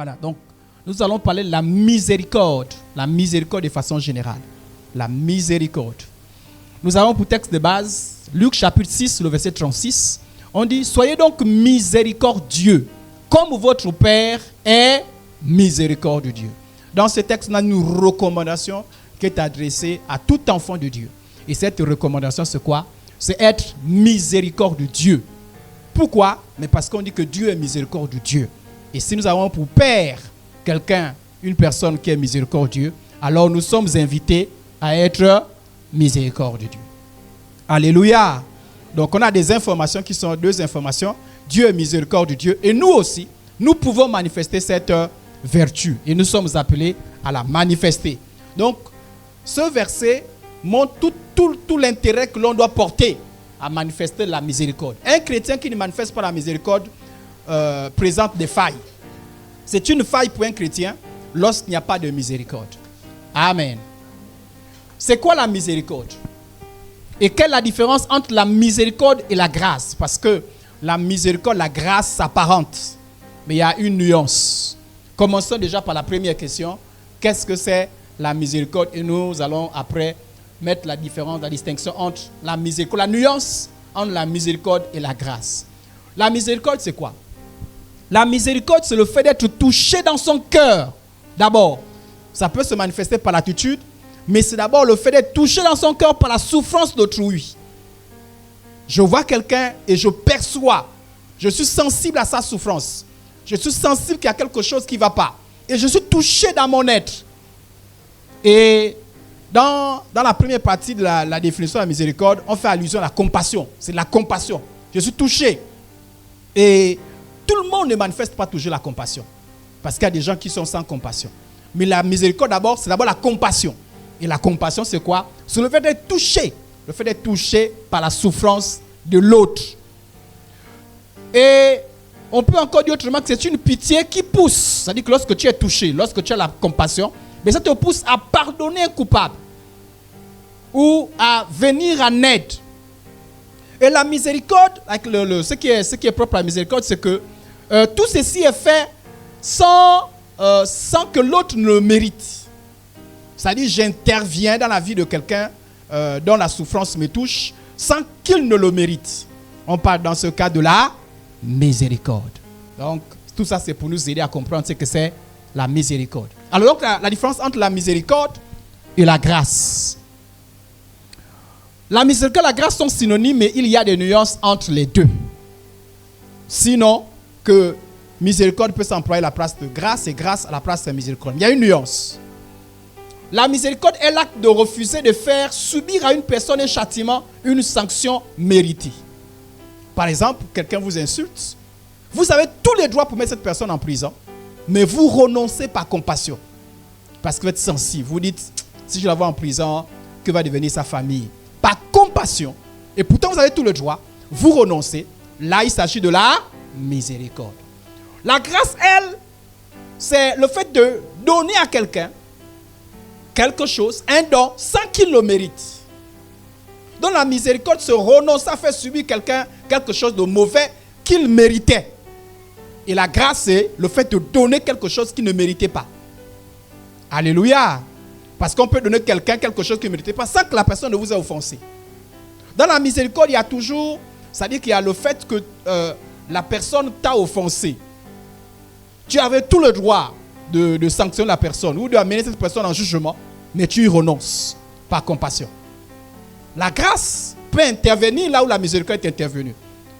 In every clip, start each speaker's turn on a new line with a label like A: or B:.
A: Voilà, donc nous allons parler de la miséricorde de façon générale. La miséricorde. Nous avons pour texte de base Luc chapitre 6, le verset 36. On dit, soyez donc miséricordieux, comme votre Père est miséricordieux. Dans ce texte, on a une recommandation qui est adressée à tout enfant de Dieu. Et cette recommandation, c'est quoi? C'est être miséricordieux. Pourquoi? Mais parce qu'on dit que Dieu est miséricordieux. Et si nous avons pour Père quelqu'un, une personne qui est miséricordieux, alors nous sommes invités à être miséricordieux. Alléluia. Donc on a des informations qui sont deux informations. Dieu est miséricordieux et nous aussi, nous pouvons manifester cette vertu. Et nous sommes appelés à la manifester. Donc ce verset montre tout l'intérêt que l'on doit porter à manifester la miséricorde. Un chrétien qui ne manifeste pas la miséricorde présente des failles. C'est une faille pour un chrétien lorsqu'il n'y a pas de miséricorde. Amen. C'est quoi la miséricorde? Et quelle est la différence entre la miséricorde et la grâce? Parce que la miséricorde, la grâce s'apparente. Mais il y a une nuance. Commençons déjà par la première question. Qu'est-ce que c'est la miséricorde? Et nous allons après mettre la différence, la distinction entre la miséricorde, la nuance entre la miséricorde et la grâce. La miséricorde, c'est quoi? La miséricorde, c'est le fait d'être touché dans son cœur. D'abord, ça peut se manifester par l'attitude, mais c'est d'abord le fait d'être touché dans son cœur par la souffrance d'autrui. Je vois quelqu'un et je perçois, je suis sensible à sa souffrance. Je suis sensible qu'il y a quelque chose qui ne va pas. Et je suis touché dans mon être. Et dans la première partie de la définition de la miséricorde, on fait allusion à la compassion. C'est la compassion. Je suis touché. Et tout le monde ne manifeste pas toujours la compassion. Parce qu'il y a des gens qui sont sans compassion. Mais la miséricorde d'abord, c'est d'abord la compassion. Et la compassion, c'est quoi? C'est le fait d'être touché. Le fait d'être touché par la souffrance de l'autre. Et on peut encore dire autrement que c'est une pitié qui pousse. C'est-à-dire que lorsque tu es touché, lorsque tu as la compassion, mais ça te pousse à pardonner un coupable. Ou à venir en aide. Et la miséricorde, avec ce qui est propre à la miséricorde, c'est que tout ceci est fait sans que l'autre ne le mérite. C'est-à-dire, j'interviens dans la vie de quelqu'un dont la souffrance me touche sans qu'il ne le mérite. On parle dans ce cas de la miséricorde. Donc, tout ça, c'est pour nous aider à comprendre ce que c'est la miséricorde. Alors, donc, la différence entre la miséricorde et la grâce. La miséricorde et la grâce sont synonymes, mais il y a des nuances entre les deux. Sinon, que miséricorde peut s'employer à la place de grâce et grâce à la place de miséricorde. Il y a une nuance. La miséricorde est l'acte de refuser de faire subir à une personne un châtiment, une sanction méritée. Par exemple, quelqu'un vous insulte. Vous avez tous les droits pour mettre cette personne en prison, mais vous renoncez par compassion. Parce que vous êtes sensible. Vous dites, si je la vois en prison, que va devenir sa famille? Par compassion, et pourtant vous avez tout le droit, vous renoncez. Là, il s'agit de la miséricorde. La grâce, elle, c'est le fait de donner à quelqu'un quelque chose, un don, sans qu'il le mérite. Donc la miséricorde se renonce à faire subir quelqu'un quelque chose de mauvais qu'il méritait. Et la grâce, c'est le fait de donner quelque chose qu'il ne méritait pas. Alléluia. Parce qu'on peut donner à quelqu'un quelque chose qu'il ne méritait pas sans que la personne ne vous ait offensé. Dans la miséricorde, il y a toujours, c'est-à-dire qu'il y a le fait que la personne t'a offensé. Tu avais tout le droit de sanctionner la personne ou d'amener cette personne en jugement, mais tu y renonces par compassion. La grâce peut intervenir là où la miséricorde est intervenue.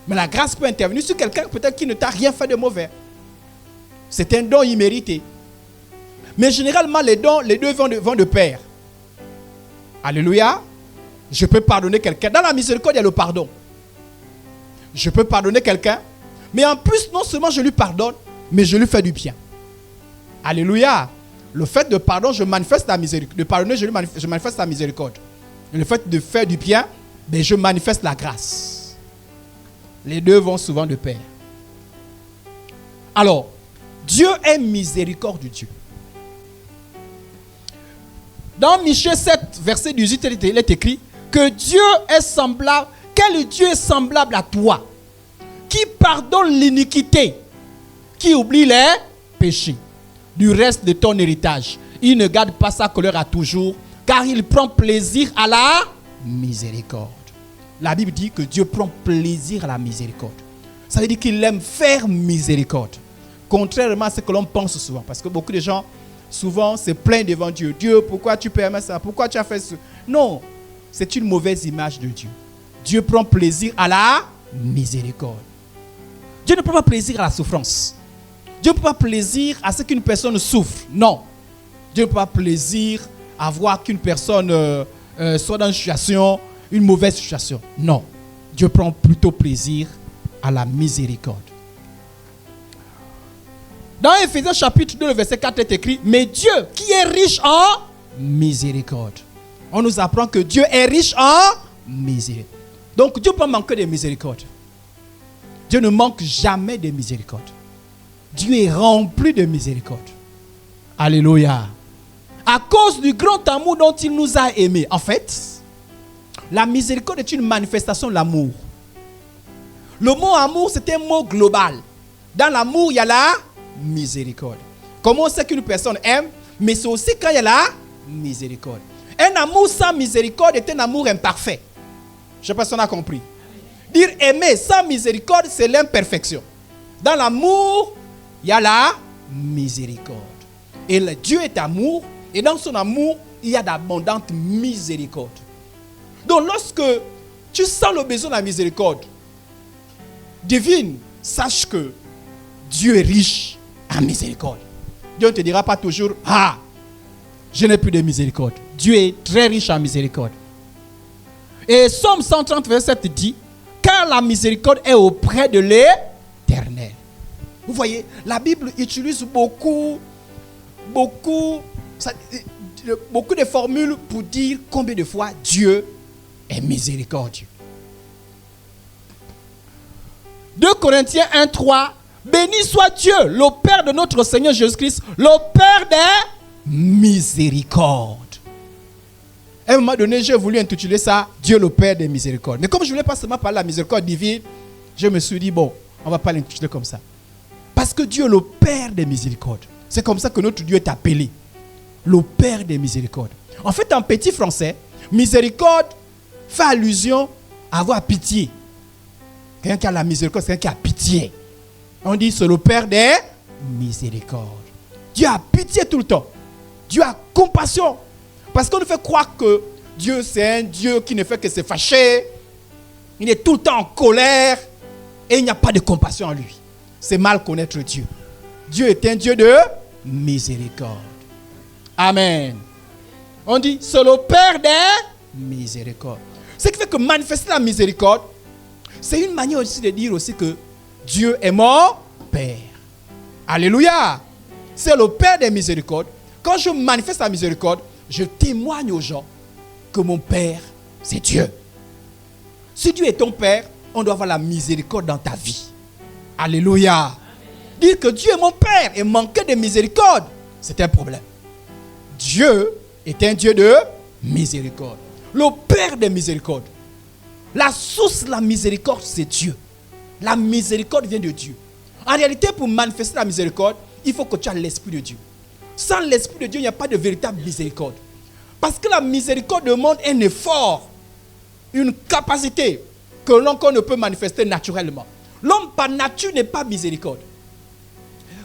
A: Mais la grâce peut intervenir sur quelqu'un peut-être qui ne t'a rien fait de mauvais. C'est un don immérité. Mais généralement, les deux vont de pair. Alléluia. Je peux pardonner quelqu'un. Dans la miséricorde, il y a le pardon. Je peux pardonner quelqu'un. Mais en plus, non seulement je lui pardonne, mais je lui fais du bien. Alléluia. Le fait de pardon, je manifeste la miséricorde. De pardonner, je manifeste la miséricorde. Et le fait de faire du bien, ben, je manifeste la grâce. Les deux vont souvent de pair. Alors, Dieu est miséricordieux. Dans Michée 7, verset 18, il est écrit que Dieu est semblable. Quel Dieu est semblable à toi, qui pardonne l'iniquité, qui oublie les péchés. du reste de ton héritage. Il ne garde pas sa colère à toujours, car il prend plaisir à la miséricorde. La Bible dit que Dieu prend plaisir à la miséricorde. Ça veut dire qu'il aime faire miséricorde. Contrairement à ce que l'on pense souvent. Parce que beaucoup de gens, souvent, se plaignent devant Dieu. Dieu, pourquoi tu permets ça? Pourquoi tu as fait ça? Non, c'est une mauvaise image de Dieu. Dieu prend plaisir à la miséricorde. Dieu ne prend pas plaisir à la souffrance. Dieu ne prend pas plaisir à ce qu'une personne souffre. Non. Dieu ne prend pas plaisir à voir qu'une personne soit dans une situation, une mauvaise situation. Non. Dieu prend plutôt plaisir à la miséricorde. Dans Éphésiens chapitre 2, le verset 4 est écrit: mais Dieu qui est riche en miséricorde. On nous apprend que Dieu est riche en miséricorde. Donc Dieu ne peut pas manquer de miséricorde. Dieu ne manque jamais de miséricorde. Dieu est rempli de miséricorde. Alléluia. À cause du grand amour dont il nous a aimés. En fait, la miséricorde est une manifestation de l'amour. Le mot amour, c'est un mot global. Dans l'amour, il y a la miséricorde. Comment on sait qu'une personne aime? Mais c'est aussi quand il y a la miséricorde. Un amour sans miséricorde est un amour imparfait. Je ne sais pas si on a compris. Dire aimer sans miséricorde, c'est l'imperfection. Dans l'amour, il y a la miséricorde. Et Dieu est amour. Et dans son amour, il y a d'abondantes miséricordes. Donc lorsque tu sens le besoin de la miséricorde, devine, sache que Dieu est riche en miséricorde. Dieu ne te dira pas toujours: ah, je n'ai plus de miséricorde. Dieu est très riche en miséricorde. Et Somme 130, verset 7 dit: car la miséricorde est auprès de l'Éternel. Vous voyez, la Bible utilise beaucoup de formules pour dire combien de fois Dieu est miséricordieux. 2 Corinthiens 1, 3. Béni soit Dieu, le Père de notre Seigneur Jésus-Christ, le Père des miséricordes. À un moment donné, j'ai voulu intituler ça Dieu le Père des miséricordes. Mais comme je ne voulais pas seulement parler de la miséricorde divine, je me suis dit, bon, on ne va pas l'intituler comme ça. Parce que Dieu est le Père des miséricordes. C'est comme ça que notre Dieu est appelé. Le Père des miséricordes. En fait, en petit français, miséricorde fait allusion à avoir pitié. Quelqu'un qui a la miséricorde, c'est quelqu'un qui a pitié. On dit c'est le Père des miséricordes. Dieu a pitié tout le temps. Dieu a compassion. Parce qu'on nous fait croire que Dieu, c'est un Dieu qui ne fait que se fâcher. Il est tout le temps en colère. Et il n'y a pas de compassion en lui. C'est mal connaître Dieu. Dieu est un Dieu de miséricorde. Amen. On dit c'est le Père des miséricordes. Ce qui fait que manifester la miséricorde, c'est une manière aussi de dire aussi que Dieu est mon Père. Alléluia. C'est le Père des miséricordes. Quand je manifeste la miséricorde, je témoigne aux gens que mon Père, c'est Dieu. Si Dieu est ton Père, on doit avoir la miséricorde dans ta vie. Alléluia. Dire que Dieu est mon Père et manquer de miséricorde, c'est un problème. Dieu est un Dieu de miséricorde. Le Père des miséricordes. La source de la miséricorde, c'est Dieu. La miséricorde vient de Dieu. En réalité, pour manifester la miséricorde, il faut que tu aies l'Esprit de Dieu. Sans l'Esprit de Dieu, il n'y a pas de véritable miséricorde. Parce que la miséricorde demande un effort, une capacité que l'on ne peut manifester naturellement. L'homme par nature n'est pas miséricorde.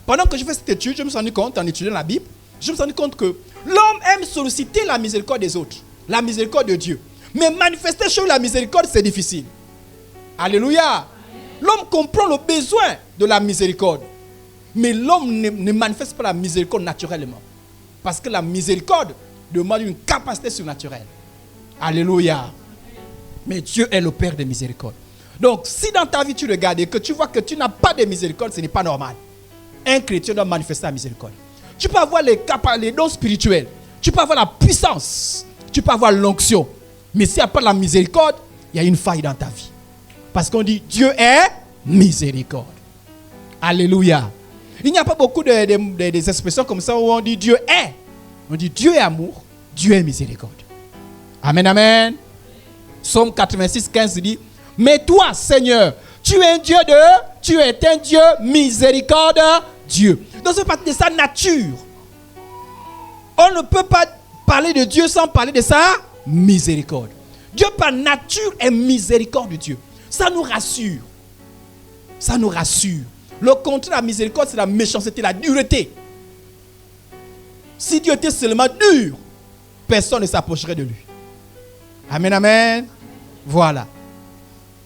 A: Pendant que je fais cette étude, je me suis rendu compte, en étudiant la Bible, je me suis rendu compte que l'homme aime solliciter la miséricorde des autres, la miséricorde de Dieu. Mais manifester chez lui la miséricorde, c'est difficile. Alléluia. L'homme comprend le besoin de la miséricorde. Mais l'homme ne manifeste pas la miséricorde naturellement. Parce que la miséricorde demande une capacité surnaturelle. Alléluia. Mais Dieu est le Père de miséricorde. Donc, si dans ta vie tu regardes et que tu vois que tu n'as pas de miséricorde, ce n'est pas normal. Un chrétien doit manifester la miséricorde. Tu peux avoir les dons spirituels. Tu peux avoir la puissance. Tu peux avoir l'onction. Mais s'il n'y a pas la miséricorde, il y a une faille dans ta vie. Parce qu'on dit Dieu est miséricorde. Alléluia. Il n'y a pas beaucoup des expressions comme ça où on dit Dieu est. On dit Dieu est amour, Dieu est miséricorde. Amen, amen. Psaume 86, 15 dit: mais toi, Seigneur, tu es un Dieu miséricorde Dieu. Donc ça fait partie de sa nature. On ne peut pas parler de Dieu sans parler de sa miséricorde. Dieu par nature est miséricorde de Dieu. Ça nous rassure. Ça nous rassure. Le contraire de la miséricorde, c'est la méchanceté, la dureté. Si Dieu était seulement dur, personne ne s'approcherait de lui. Amen, amen. Voilà.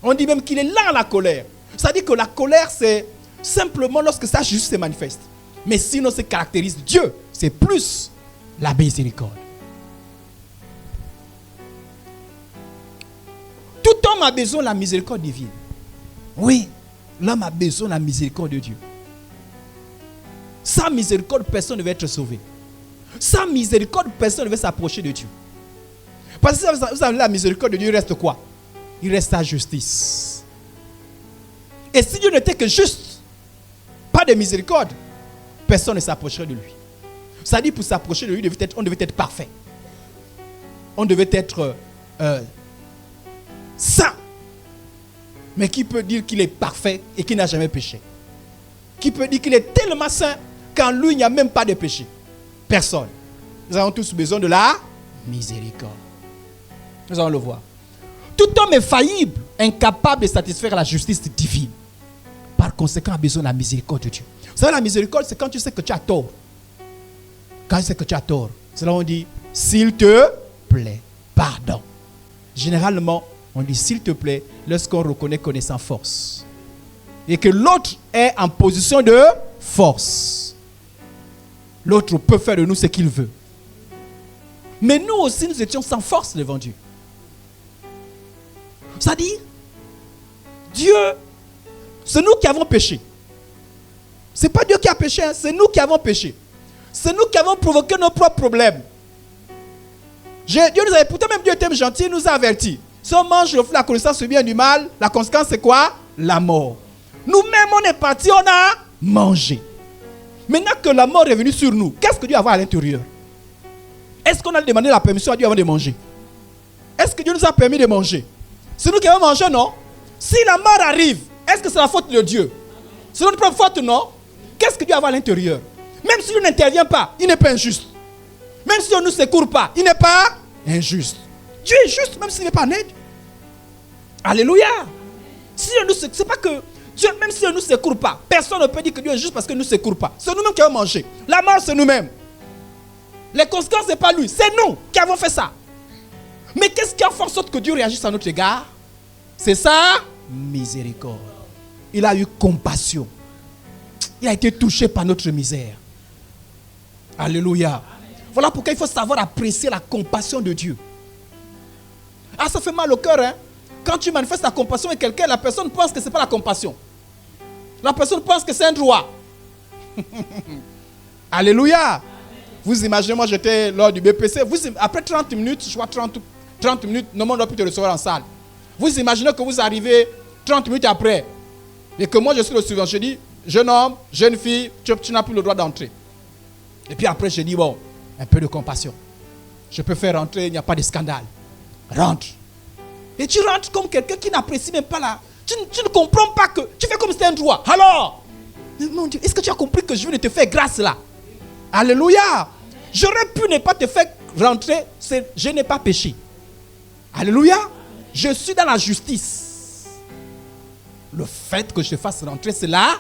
A: On dit même qu'il est lent à la colère. Ça dit que la colère, c'est simplement lorsque sa justice se manifeste. Mais sinon, ce qui caractérise Dieu, c'est plus la miséricorde. Tout homme a besoin de la miséricorde divine. Oui, l'homme a besoin de la miséricorde de Dieu. Sans miséricorde, personne ne va être sauvé. Sans miséricorde, personne ne va s'approcher de Dieu. Parce que vous avez la miséricorde de Dieu, il reste quoi? Il reste sa justice. Et si Dieu n'était que juste, pas de miséricorde, personne ne s'approcherait de lui. Ça dit pour s'approcher de lui, on devait être parfait. On devait être saint. Mais qui peut dire qu'il est parfait et qu'il n'a jamais péché? Qui peut dire qu'il est tellement saint qu'en lui, il n'y a même pas de péché? Personne. Nous avons tous besoin de la miséricorde. Nous allons le voir. Tout homme est faillible, incapable de satisfaire la justice divine. Par conséquent, a besoin de la miséricorde de Dieu. Vous savez, la miséricorde, c'est quand tu sais que tu as tort. Quand tu sais que tu as tort, c'est là où on dit, s'il te plaît, pardon. Généralement, on dit, s'il te plaît, lorsqu'on reconnaît qu'on est sans force. Et que l'autre est en position de force. L'autre peut faire de nous ce qu'il veut. Mais nous aussi, nous étions sans force devant Dieu. C'est-à-dire, Dieu, c'est nous qui avons péché. Ce n'est pas Dieu qui a péché, hein, c'est nous qui avons péché. C'est nous qui avons provoqué nos propres problèmes. Dieu nous avait, pourtant même Dieu était gentil, il nous a avertis. Si on mange le fruit de la connaissance du bien et du mal, la conséquence c'est quoi? La mort. Nous-mêmes on est partis, on a mangé. Maintenant que la mort est venue sur nous, qu'est-ce que Dieu a à l'intérieur? Est-ce qu'on a demandé la permission à Dieu avant de manger? Est-ce que Dieu nous a permis de manger? C'est nous qui avons mangé, non? Si la mort arrive, est-ce que c'est la faute de Dieu? C'est notre propre faute, non? Qu'est-ce que Dieu a à l'intérieur? Même si Dieu n'intervient pas, il n'est pas injuste. Même si Dieu ne nous secourt pas, il n'est pas injuste. Dieu est juste, même s'il n'est pas net. Alléluia. Si Dieu nous secourt, c'est pas que Dieu, même si Dieu ne nous secourt pas, personne ne peut dire que Dieu est juste parce qu'il ne nous secourt pas. C'est nous-mêmes qui avons mangé. La mort, c'est nous-mêmes. Les conséquences, ce n'est pas lui, c'est nous qui avons fait ça. Mais qu'est-ce qui a fait en sorte que Dieu réagisse à notre égard? C'est ça, miséricorde. Il a eu compassion. Il a été touché par notre misère. Alléluia. Voilà pourquoi il faut savoir apprécier la compassion de Dieu. Ah, ça fait mal au cœur, hein? Quand tu manifestes la compassion avec quelqu'un, la personne pense que ce n'est pas la compassion. La personne pense que c'est un droit. Alléluia. Vous imaginez, moi j'étais lors du BPC, après 30 minutes, je crois 30 minutes, non, on ne doit plus te recevoir en salle. Vous imaginez que vous arrivez 30 minutes après, et que moi je suis le suivant, je dis, jeune homme, jeune fille, tu n'as plus le droit d'entrer. Et puis après je dis, bon, un peu de compassion. Je peux faire rentrer, il n'y a pas de scandale. Rentre. Et tu rentres comme quelqu'un qui n'apprécie même pas là. Tu ne comprends pas que, tu fais comme si c'était un droit. Alors, mon Dieu, est-ce que tu as compris que je viens de te faire grâce là? Alléluia. J'aurais pu ne pas te faire rentrer, je n'ai pas péché. Alléluia. Je suis dans la justice. Le fait que je te fasse rentrer, c'est la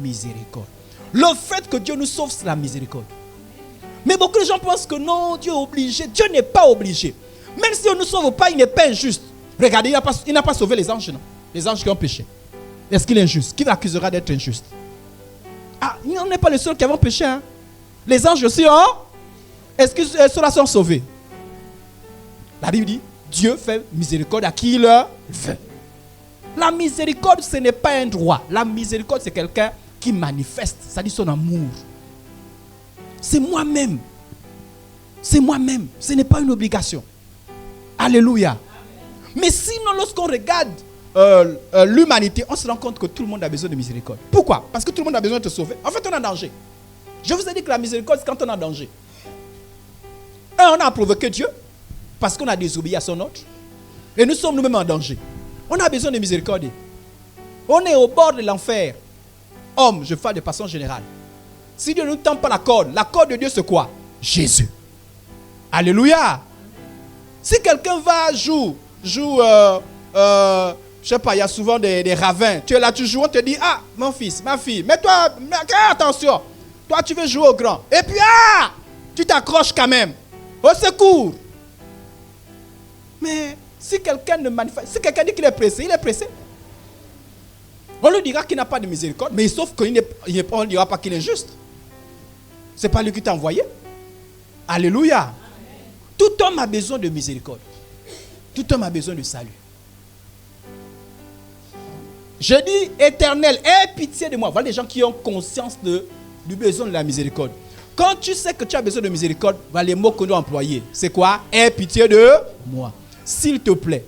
A: miséricorde. Le fait que Dieu nous sauve, c'est la miséricorde. Mais beaucoup de gens pensent que non, Dieu est obligé. Dieu n'est pas obligé. Même si Dieu ne nous sauve pas, il n'est pas injuste. Regardez, il n'a pas sauvé les anges, non? Les anges qui ont péché. Est-ce qu'il est injuste? Qui l'accusera d'être injuste? Ah, on n'est pas les seuls qui avons péché, hein? Les anges aussi, hein? Est-ce que ceux-là sont sauvés? La Bible dit, Dieu fait miséricorde à qui il veut. La miséricorde, ce n'est pas un droit. La miséricorde, c'est quelqu'un qui manifeste, ça dit son amour. C'est moi-même. C'est moi-même. Ce n'est pas une obligation. Alléluia. Mais sinon, lorsqu'on regarde l'humanité, on se rend compte que tout le monde a besoin de miséricorde. Pourquoi? Parce que tout le monde a besoin de te sauver. En fait, on est en danger. Je vous ai dit que la miséricorde, c'est quand on est en danger. On a provoqué Dieu parce qu'on a désobéi à son ordre. Et nous sommes nous-mêmes en danger. On a besoin de miséricorde. On est au bord de l'enfer. Homme, je parle de façon générale. Si Dieu ne nous tend pas la corde de Dieu c'est quoi? Jésus. Alléluia. Si quelqu'un va jouer, je sais pas, il y a souvent des ravins. Tu es là, tu joues, on te dit, ah, mon fils, ma fille, mais toi, attention. Toi, tu veux jouer au grand. Et puis, tu t'accroches quand même. Au secours. Mais si quelqu'un ne manifeste, si quelqu'un dit qu'il est pressé, il est pressé. On lui dira qu'il n'a pas de miséricorde, mais sauf qu'on ne dira pas qu'il est juste. Ce n'est pas lui qui t'a envoyé. Alléluia. Amen. Tout homme a besoin de miséricorde. Tout homme a besoin de salut. Je dis, Éternel, aie pitié de moi. Voilà les gens qui ont conscience du besoin de la miséricorde. Quand tu sais que tu as besoin de miséricorde, voilà les mots qu'on doit employer. C'est quoi? Aie pitié de moi. S'il te plaît.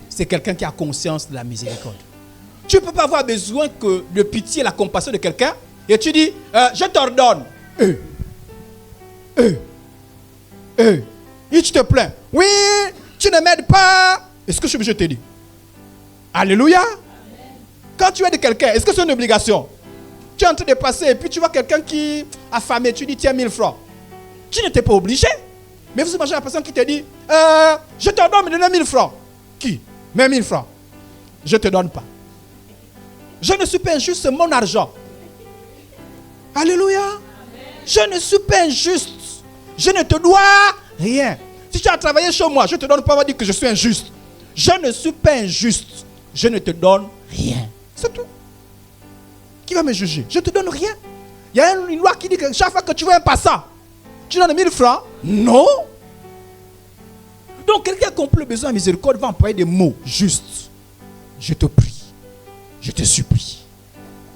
A: C'est quelqu'un qui a conscience de la miséricorde. Tu ne peux pas avoir besoin de pitié et la compassion de quelqu'un et tu dis, je t'ordonne. Et tu te plains. Oui, tu ne m'aides pas. Est-ce que je suis obligé de te dire? Alléluia. Amen. Quand tu aides quelqu'un, est-ce que c'est une obligation? Tu es en train de passer et puis tu vois quelqu'un qui a affamé, tu dis tiens 1000 francs. Tu n'étais pas obligé. Mais vous imaginez la personne qui te dit je te donne, me donner 1000 francs. Qui? Mais 1000 francs. Je ne te donne pas. Je ne suis pas injuste, c'est mon argent. Alléluia. Amen. Je ne suis pas injuste. Je ne te dois rien. Si tu as travaillé chez moi, je ne te donne pas, on va dire que je suis injuste. Je ne suis pas injuste. Je ne te donne rien. C'est tout. Qui va me juger? Je ne te donne rien. Il y a une loi qui dit que chaque fois que tu vois un passant, tu donnes 1000 francs? Non. Donc quelqu'un qui a compris le besoin de miséricorde va employer des mots justes. Je te prie. Je te supplie.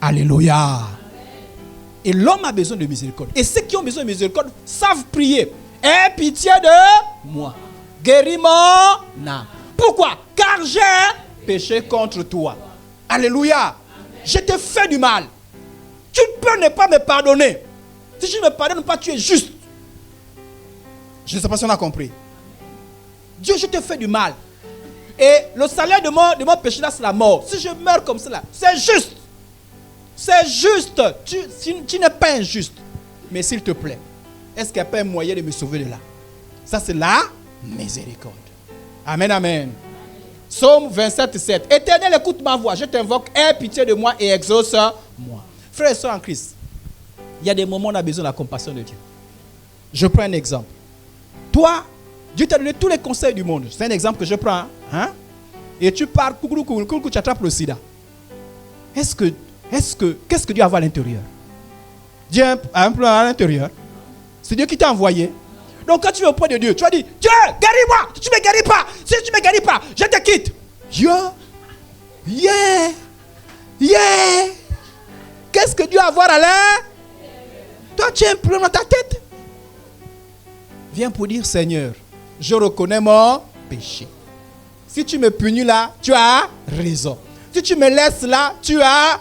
A: Alléluia. Et l'homme a besoin de miséricorde. Et ceux qui ont besoin de miséricorde savent prier. Aie pitié de moi. Guéris mon âme. Pourquoi? Car j'ai péché contre toi. Alléluia. Amen. Je t'ai fait du mal. Tu ne peux ne pas me pardonner. Si je ne me pardonne pas, tu es juste. Je ne sais pas si on a compris. Dieu, je t'ai fait du mal. Et le salaire de mon péché là, c'est la mort. Si je meurs comme cela, c'est juste. C'est juste. Tu n'es pas injuste. Mais s'il te plaît, est-ce qu'il n'y a pas un moyen de me sauver de là? Ça, c'est la miséricorde. Amen, amen. Psaume 27, 7. Éternel, écoute ma voix. Je t'invoque, aie pitié de moi et exauce-moi. Frères et sœurs en Christ, il y a des moments où on a besoin de la compassion de Dieu. Je prends un exemple. Toi, Dieu t'a donné tous les conseils du monde. C'est un exemple que je prends. Hein? Et tu pars, tu attrapes le sida. Qu'est-ce que Dieu a à l'intérieur? Dieu a un plan à l'intérieur. C'est Dieu qui t'a envoyé. Donc quand tu es auprès de Dieu, tu vas dire, Dieu, guéris-moi. Si tu ne me guéris pas, je te quitte. Yeah. Qu'est-ce que Dieu a à voir à l'intérieur? Toi, tu as un problème dans ta tête. Viens pour dire, Seigneur, je reconnais mon péché. Si tu me punis là, tu as raison. Si tu me laisses là, tu as...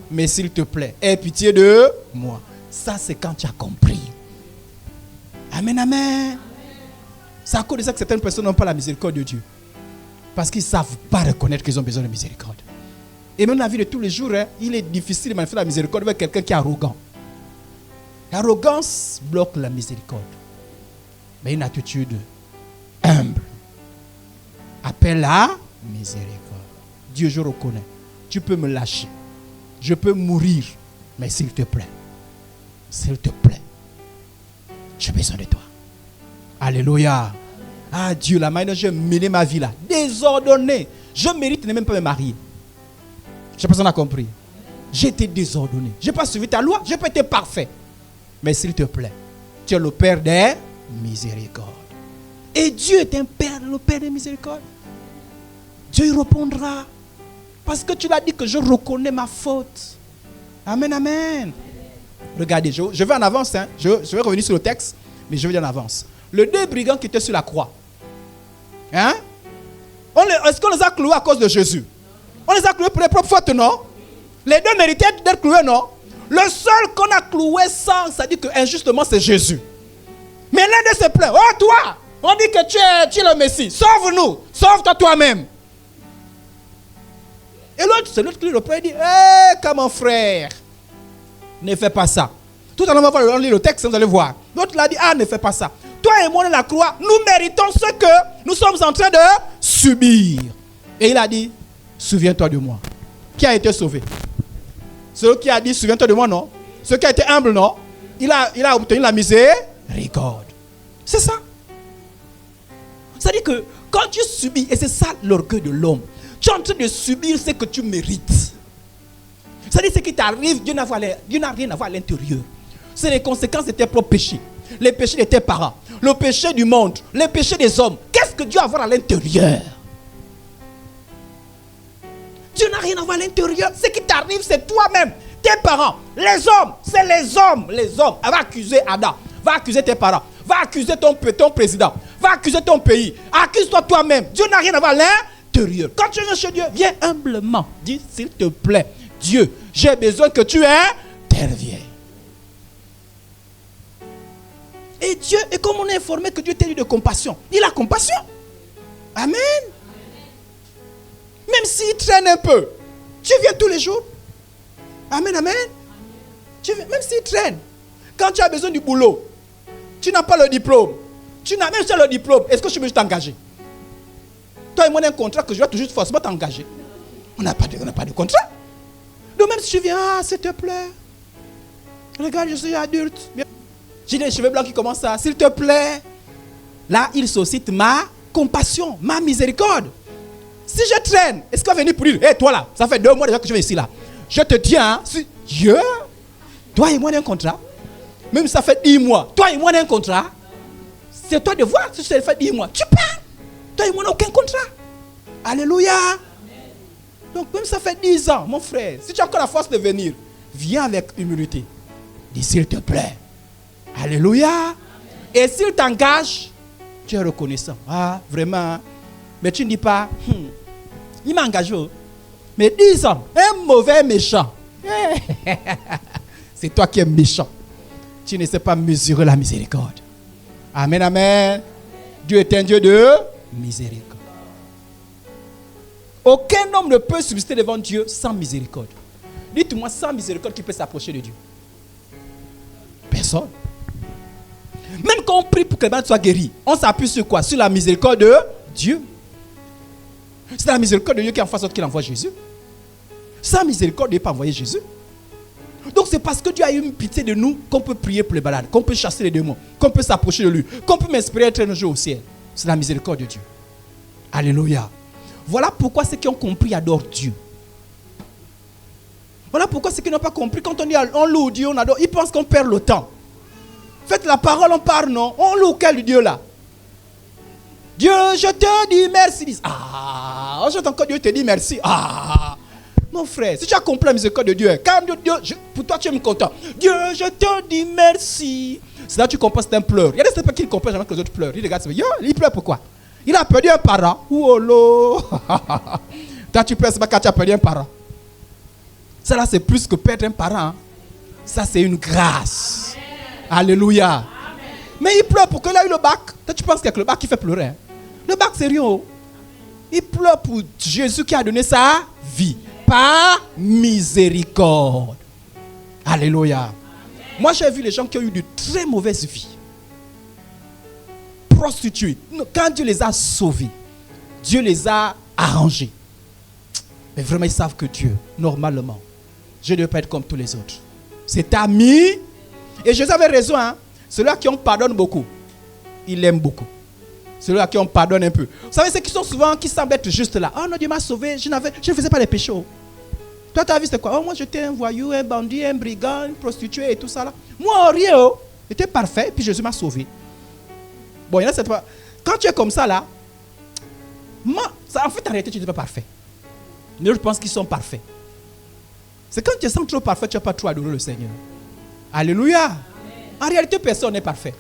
A: Mais s'il te plaît, aie pitié de moi. Ça, c'est quand tu as compris. Amen, amen. C'est à cause de ça que certaines personnes n'ont pas la miséricorde de Dieu. Parce qu'ils ne savent pas reconnaître qu'ils ont besoin de miséricorde. Et même dans la vie de tous les jours, il est difficile de manifester la miséricorde avec quelqu'un qui est arrogant. L'arrogance bloque la miséricorde. Mais une attitude humble appelle la miséricorde. Dieu, je reconnais. Tu peux me lâcher. Je peux mourir. Mais s'il te plaît, j'ai besoin de toi. Alléluia. Ah Dieu, la manière dont j'ai mené ma vie là, désordonnée. Je mérite de même pas me marier. Je sais pas si on a compris. J'ai été désordonné. Je n'ai pas suivi ta loi. Je n'ai pas été parfait. Mais s'il te plaît, tu es le Père des miséricordes. Et Dieu est un Père, le Père des miséricordes. Dieu y répondra. Parce que tu l'as dit que je reconnais ma faute. Amen, amen. Regardez, je vais en avance. Hein. Je vais revenir sur le texte, mais je vais en avance. Les deux brigands qui étaient sur la croix. Hein? Est-ce qu'on les a cloués à cause de Jésus? On les a cloués pour les propres fautes, non? Les deux méritaient d'être cloués, non? Le seul qu'on a cloué sans, ça dit que injustement, c'est Jésus. Mais l'un de se plaint. Oh, toi! On dit que tu es le Messie. Sauve-nous. Sauve-toi toi-même. Et l'autre, c'est l'autre qui le prend et dit, hé, comme mon frère. ne fais pas ça. Tout à l'heure, on va lire le texte, vous allez voir. L'autre l'a dit, ah, ne fais pas ça. Toi et moi, on est la croix, nous méritons ce que nous sommes en train de subir. Et il a dit, souviens-toi de moi. Qui a été sauvé? Celui qui a dit, souviens-toi de moi, non? Celui qui a été humble, non? Il a obtenu la miséricorde. C'est ça. C'est-à-dire que quand tu subis, et c'est ça l'orgueil de l'homme, tu es en train de subir ce que tu mérites. C'est-à-dire ce qui t'arrive, Dieu n'a rien à voir à l'intérieur. C'est les conséquences de tes propres péchés. Les péchés de tes parents, le péché du monde, les péchés des hommes. Qu'est-ce que Dieu a à voir à l'intérieur? Dieu n'a rien à voir à l'intérieur. Ce qui t'arrive, c'est toi-même, tes parents, les hommes. C'est les hommes. Les hommes. Va accuser Adam. Va accuser tes parents. Va accuser ton président. Va accuser ton pays. Accuse-toi toi-même. Dieu n'a rien à voir à l'intérieur. Quand tu viens chez Dieu, viens humblement. Dis, s'il te plaît, Dieu, j'ai besoin que tu interviennes. Et Dieu, et comme on est informé que Dieu t'a eu de compassion, il a compassion. Amen. Même s'il traîne un peu, tu viens tous les jours. Amen, amen. Tu viens, même s'il traîne. Quand tu as besoin du boulot, tu n'as pas le diplôme. Même si tu as le diplôme, est-ce que je peux t'engager? Toi et moi, on a un contrat que je dois toujours forcément t'engager. On n'a pas de contrat. Donc même si tu viens, ah, s'il te plaît. Regarde, je suis adulte. J'ai des cheveux blancs qui commencent à, s'il te plaît. Là, il suscite ma compassion, ma miséricorde. Si je traîne, est-ce qu'on va venir pour dire, hé, toi là, ça fait 2 mois déjà que je viens ici là. Je te dis, hein, si Dieu, toi et moi on a un contrat. Même si ça fait 10 mois, toi et moi on a un contrat. C'est toi de voir si ça fait 10 mois. Tu pars. Toi et moi on n'a aucun contrat. Alléluia. Donc même si ça fait 10 ans, mon frère, si tu as encore la force de venir, viens avec humilité. Dis s'il te plaît. Alléluia. Et s'il t'engage, tu es reconnaissant. Ah, vraiment. Mais tu ne dis pas, il m'a engagé. Mais 10 ans, un mauvais méchant. C'est toi qui es méchant. Tu ne sais pas mesurer la miséricorde. Amen, amen. Dieu est un Dieu de miséricorde. Aucun homme ne peut subsister devant Dieu sans miséricorde. Dites-moi, sans miséricorde, qui peut s'approcher de Dieu? Personne. Même quand on prie pour que le malade soit guéri, on s'appuie sur quoi? Sur la miséricorde de Dieu. C'est la miséricorde de Dieu qui en fasse sorte qu'il envoie Jésus. Sans miséricorde, Dieu ne peut pas envoyer Jésus. Donc c'est parce que Dieu a eu une pitié de nous qu'on peut prier pour les malades, qu'on peut chasser les démons, qu'on peut s'approcher de lui, qu'on peut m'espérer être un jour au ciel. C'est la miséricorde de Dieu. Alléluia. Voilà pourquoi ceux qui ont compris adorent Dieu. Voilà pourquoi ceux qui n'ont pas compris, quand on dit on loue Dieu, on adore, ils pensent qu'on perd le temps. Faites la parole, on parle, non? On loue quel Dieu là? Dieu, je te dis merci. Ah, j'entends encore Dieu te dit merci. Ah, mon frère, si tu as compris la miséricorde de Dieu, quand Dieu, pour toi tu es content. Dieu, je te dis merci. C'est là que tu comprends, c'est un pleur. Il y a des gens qui ne comprennent jamais que les autres pleurent. Ils regardent, il pleure pourquoi? Il a perdu un parent. Ouolo. Toi tu pleures, c'est pas quand tu as perdu un parent. Ça là, c'est plus que perdre un parent. Ça, c'est une grâce. Alléluia. Amen. Mais il pleure pour qu'il a eu le bac. Toi, tu penses qu'avec le bac, il fait pleurer. Hein? Le bac, c'est rien. Il pleure pour Jésus qui a donné sa vie. Par miséricorde. Alléluia. Amen. Moi, j'ai vu les gens qui ont eu de très mauvaises vies. Prostituées. Quand Dieu les a sauvés, Dieu les a arrangés. Mais vraiment, ils savent que Dieu, normalement, je ne veux pas être comme tous les autres. C'est ami. Et Jésus avait raison. Hein? Ceux-là qui on pardonne beaucoup, il aime beaucoup. Ceux-là qui on pardonne un peu. Vous savez, ceux qui sont souvent, qui semblent être juste là. Oh non, Dieu m'a sauvé, je ne faisais pas les péchés. Toi, tu as vu c'était quoi? Oh, moi, j'étais un voyou, un bandit, un brigand, une prostituée et tout ça là. Moi, rien. J'étais parfait, et puis Jésus m'a sauvé. Bon, il y en a cette fois. Quand tu es comme ça là, moi, ça, en fait, en réalité, tu n'es pas parfait. Mais je pense qu'ils sont parfaits. C'est quand tu te sens trop parfait, tu n'as pas trop adoré le Seigneur. Alléluia. Amen. En réalité, personne n'est parfait.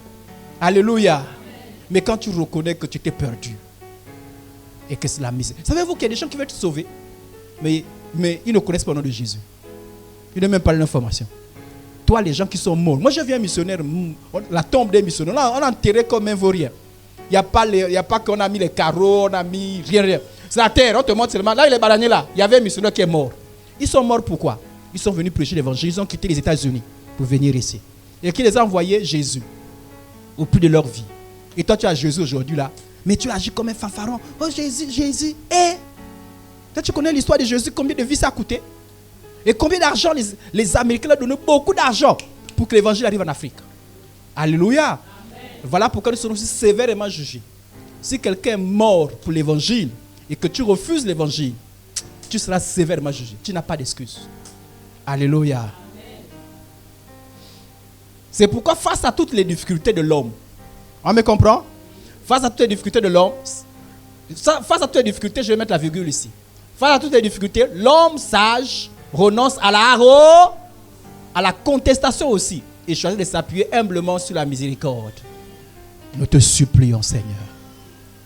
A: Alléluia. Amen. Mais quand tu reconnais que tu t'es perdu et que c'est la misère. Savez-vous qu'il y a des gens qui veulent te sauver, mais ils ne connaissent pas le nom de Jésus. Ils n'ont même pas l'information. Toi, les gens qui sont morts. Moi, je viens missionnaire, la tombe des missionnaires. On a enterré comme un vaurien. Il n'y a pas qu'on a mis les carreaux, on a mis rien. C'est la terre, on te montre seulement. Là, il est bananier là. Il y avait un missionnaire qui est mort. Ils sont morts pourquoi? Ils sont venus prêcher l'évangile. Ils ont quitté les États-Unis pour venir ici. Et qui les a envoyés? Jésus. Au plus de leur vie. Et toi, tu as Jésus aujourd'hui là. Mais tu agis comme un fanfaron. Oh Jésus, Jésus. Et toi, tu connais l'histoire de Jésus, combien de vies ça a coûté? Et combien d'argent les Américains leur donné beaucoup d'argent pour que l'évangile arrive en Afrique. Alléluia. Amen. Voilà pourquoi nous sommes aussi sévèrement jugés. Si quelqu'un est mort pour l'évangile et que tu refuses l'évangile, tu seras sévèrement jugé. Tu n'as pas d'excuse. Alléluia. Amen. C'est pourquoi face à toutes les difficultés de l'homme, on me comprend? Face à toutes les difficultés de l'homme, face à toutes les difficultés, je vais mettre la virgule ici. Face à toutes les difficultés, l'homme sage renonce à la contestation aussi et choisit de s'appuyer humblement sur la miséricorde. Nous te supplions, Seigneur.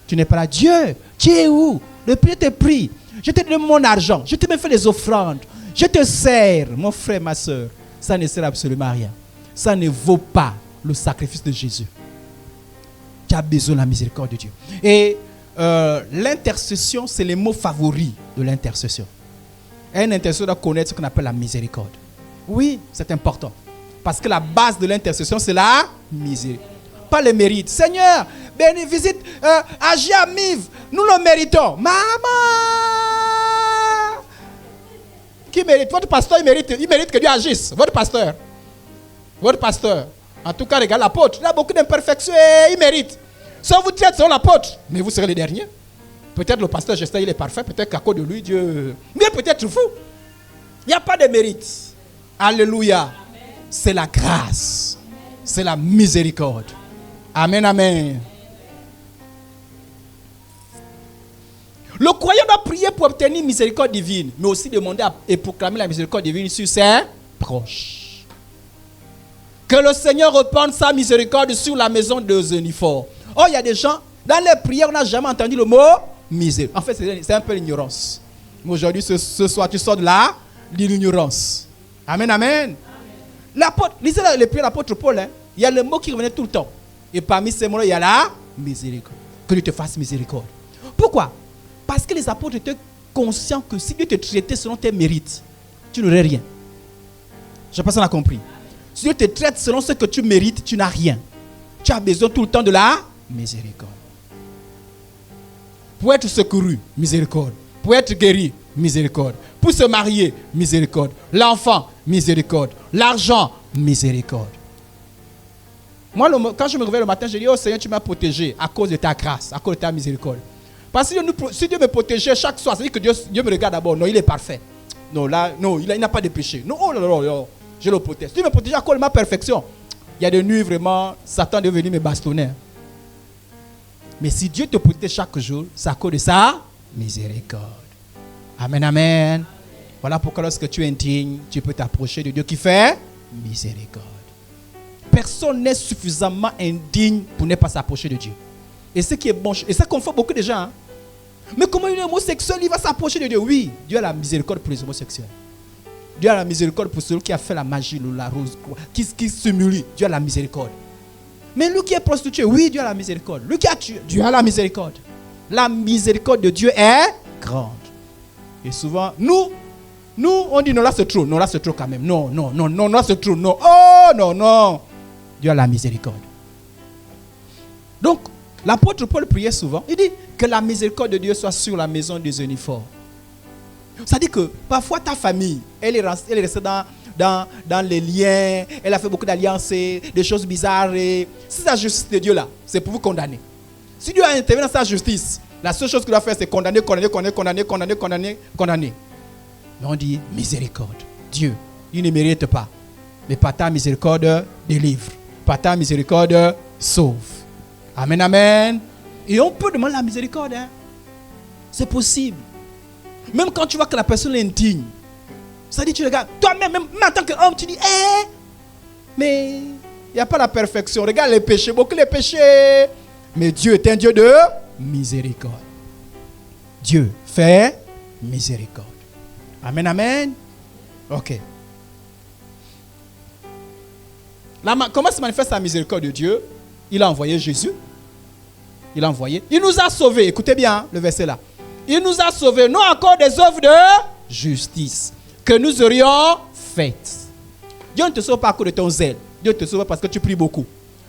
A: Tu n'es pas là. Dieu, tu es où? Le prix te prie. Je te donne mon argent. Je te fais des offrandes. Je te sers, mon frère, ma soeur. Ça ne sert absolument à rien. Ça ne vaut pas le sacrifice de Jésus. Tu as besoin de la miséricorde de Dieu. Et l'intercession, c'est le mot favori de l'intercession. Un intercesseur doit connaître ce qu'on appelle la miséricorde. Oui, c'est important. Parce que la base de l'intercession, c'est la miséricorde. Pas le mérite. Seigneur, visite, agis à Miv. Nous le méritons. Maman! Qui mérite? Votre pasteur, il mérite que Dieu agisse. Votre pasteur. Votre pasteur. En tout cas, regarde l'apôtre. Il a beaucoup d'imperfections et il mérite. Si on vous traite selon l'apôtre, mais vous serez les derniers. Peut-être le pasteur Justin, il est parfait. Peut-être qu'à cause de lui, Dieu... Mais peut-être vous. Il n'y a pas de mérite. Alléluia. C'est la grâce. C'est la miséricorde. Amen, amen. Le croyant doit prier pour obtenir une miséricorde divine, mais aussi demander et proclamer la miséricorde divine sur ses proches. Que le Seigneur répande sa miséricorde sur la maison de Zéniphore. Oh, il y a des gens, dans les prières, on n'a jamais entendu le mot misère. En fait, c'est un peu l'ignorance. Mais aujourd'hui, ce soir, tu sors de là, l'ignorance. Amen, amen. L'apôtre, lisez les prières de l'apôtre Paul, hein, il y a le mot qui revenait tout le temps. Et parmi ces mots-là, il y a la miséricorde. Que Dieu te fasse miséricorde. Pourquoi? Parce que les apôtres étaient conscients que si Dieu te traitait selon tes mérites, tu n'aurais rien. Je ne sais pas si on a compris. Si Dieu te traite selon ce que tu mérites, tu n'as rien. Tu as besoin tout le temps de la miséricorde. Pour être secouru, miséricorde. Pour être guéri, miséricorde. Pour se marier, miséricorde. L'enfant, miséricorde. L'argent, miséricorde. Moi, quand je me réveille le matin, je dis, oh Seigneur, tu m'as protégé à cause de ta grâce, à cause de ta miséricorde. Parce que si Dieu me protégeait chaque soir, ça veut dire que Dieu me regarde d'abord. Non, il est parfait. Non, là, non, il n'a pas de péché. Non, oh là là, je le protège. Si Dieu me protégeait à cause de ma perfection, il y a des nuits vraiment, Satan doit venir me bastonner. Mais si Dieu te protège chaque jour, c'est à cause de sa miséricorde. Amen, amen. Voilà pourquoi lorsque tu es indigne, tu peux t'approcher de Dieu qui fait miséricorde. Personne n'est suffisamment indigne pour ne pas s'approcher de Dieu. Et ce qui est bon, et ça confond beaucoup de gens. Hein? Mais comment un homosexuel, il va s'approcher de Dieu? Oui, Dieu a la miséricorde pour les homosexuels. Dieu a la miséricorde pour celui qui a fait la magie, la rose, qui s'humilie. Dieu a la miséricorde. Mais lui qui est prostitué, oui, Dieu a la miséricorde. Lui qui a tué, Dieu a la miséricorde. La miséricorde de Dieu est grande. Et souvent, nous, on dit non, là c'est trop. Non, là c'est trop quand même. Non, là c'est trop. Non, oh, non. Dieu a la miséricorde. Donc, l'apôtre Paul priait souvent. Il dit que la miséricorde de Dieu soit sur la maison de Zéniphore. Ça dit que parfois ta famille, elle est restée dans les liens, elle a fait beaucoup d'alliances, des choses bizarres. Et si c'est la justice de Dieu là, c'est pour vous condamner. Si Dieu a intervenu dans sa justice, la seule chose qu'il doit faire, c'est condamner. Mais on dit miséricorde. Dieu, il ne mérite pas. Mais par ta miséricorde, délivre. Par ta miséricorde, sauve. Amen, amen. Et on peut demander la miséricorde. Hein? C'est possible. Même quand tu vois que la personne est indigne. Ça dit, tu regardes. Toi-même, même en tant qu'homme, tu dis, mais il n'y a pas la perfection. Regarde les péchés, beaucoup les péchés. Mais Dieu est un Dieu de miséricorde. Dieu fait miséricorde. Amen, amen. Ok. Comment se manifeste la miséricorde de Dieu? Il a envoyé Jésus. Il nous a sauvés. Écoutez bien le verset là. Il nous a sauvés, non encore des œuvres de justice que nous aurions faite. Dieu ne te sauve pas à cause de ton zèle. Dieu te sauve parce que tu pries beaucoup.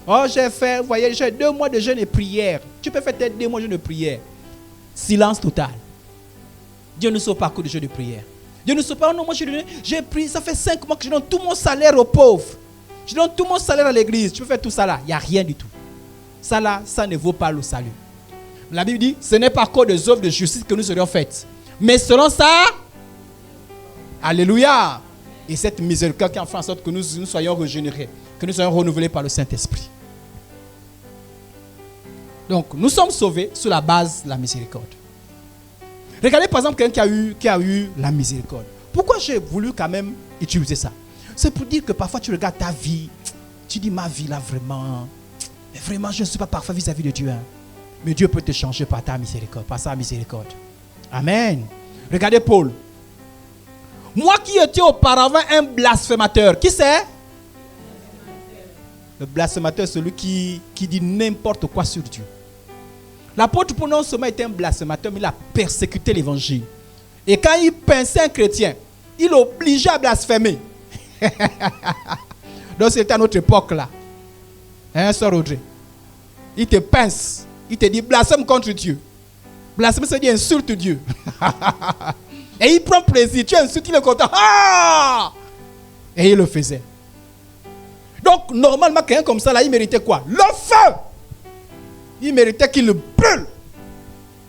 A: Oh, vous voyez, j'ai 2 mois de jeûne et prière. Tu peux faire peut-être 2 mois de jeûne et prière. Silence total. Dieu ne sauve pas à cause de jeûne et prière. Dieu ne sauve pas, non, moi j'ai pris, ça fait 5 mois que je donne tout mon salaire aux pauvres. Je donne tout mon salaire à l'église. Tu peux faire tout ça là. Il n'y a rien du tout. Ça là, ça ne vaut pas le salut. La Bible dit, ce n'est pas à cause des œuvres de justice que nous serions faites. Mais selon ça, alléluia. Et cette miséricorde qui en fait en sorte que nous soyons régénérés, que nous soyons renouvelés par le Saint-Esprit. Donc, nous sommes sauvés sur la base de la miséricorde. Regardez par exemple quelqu'un qui a eu la miséricorde. Pourquoi j'ai voulu quand même utiliser ça? C'est pour dire que parfois tu regardes ta vie, tu dis ma vie là vraiment, mais vraiment je ne suis pas parfait vis-à-vis de Dieu. Hein. Mais Dieu peut te changer par ta miséricorde, par sa miséricorde. Amen. Regardez Paul. Moi qui étais auparavant un blasphémateur, qui c'est? Le blasphémateur, celui qui dit n'importe quoi sur Dieu. L'apôtre Paul non seulement était un blasphémateur, mais il a persécuté l'évangile. Et quand il pinçait un chrétien, il l'obligeait à blasphémer. Donc c'était à notre époque là. Hein, Sœur Audrey? Il te pince. Il te dit blasphème contre Dieu. Blasphème, c'est dire insulte Dieu. Et il prend plaisir. Tu insultes, il est content. Ah! Et il le faisait. Donc normalement, quelqu'un comme ça là, il méritait quoi? Le feu! Il méritait qu'il le brûle.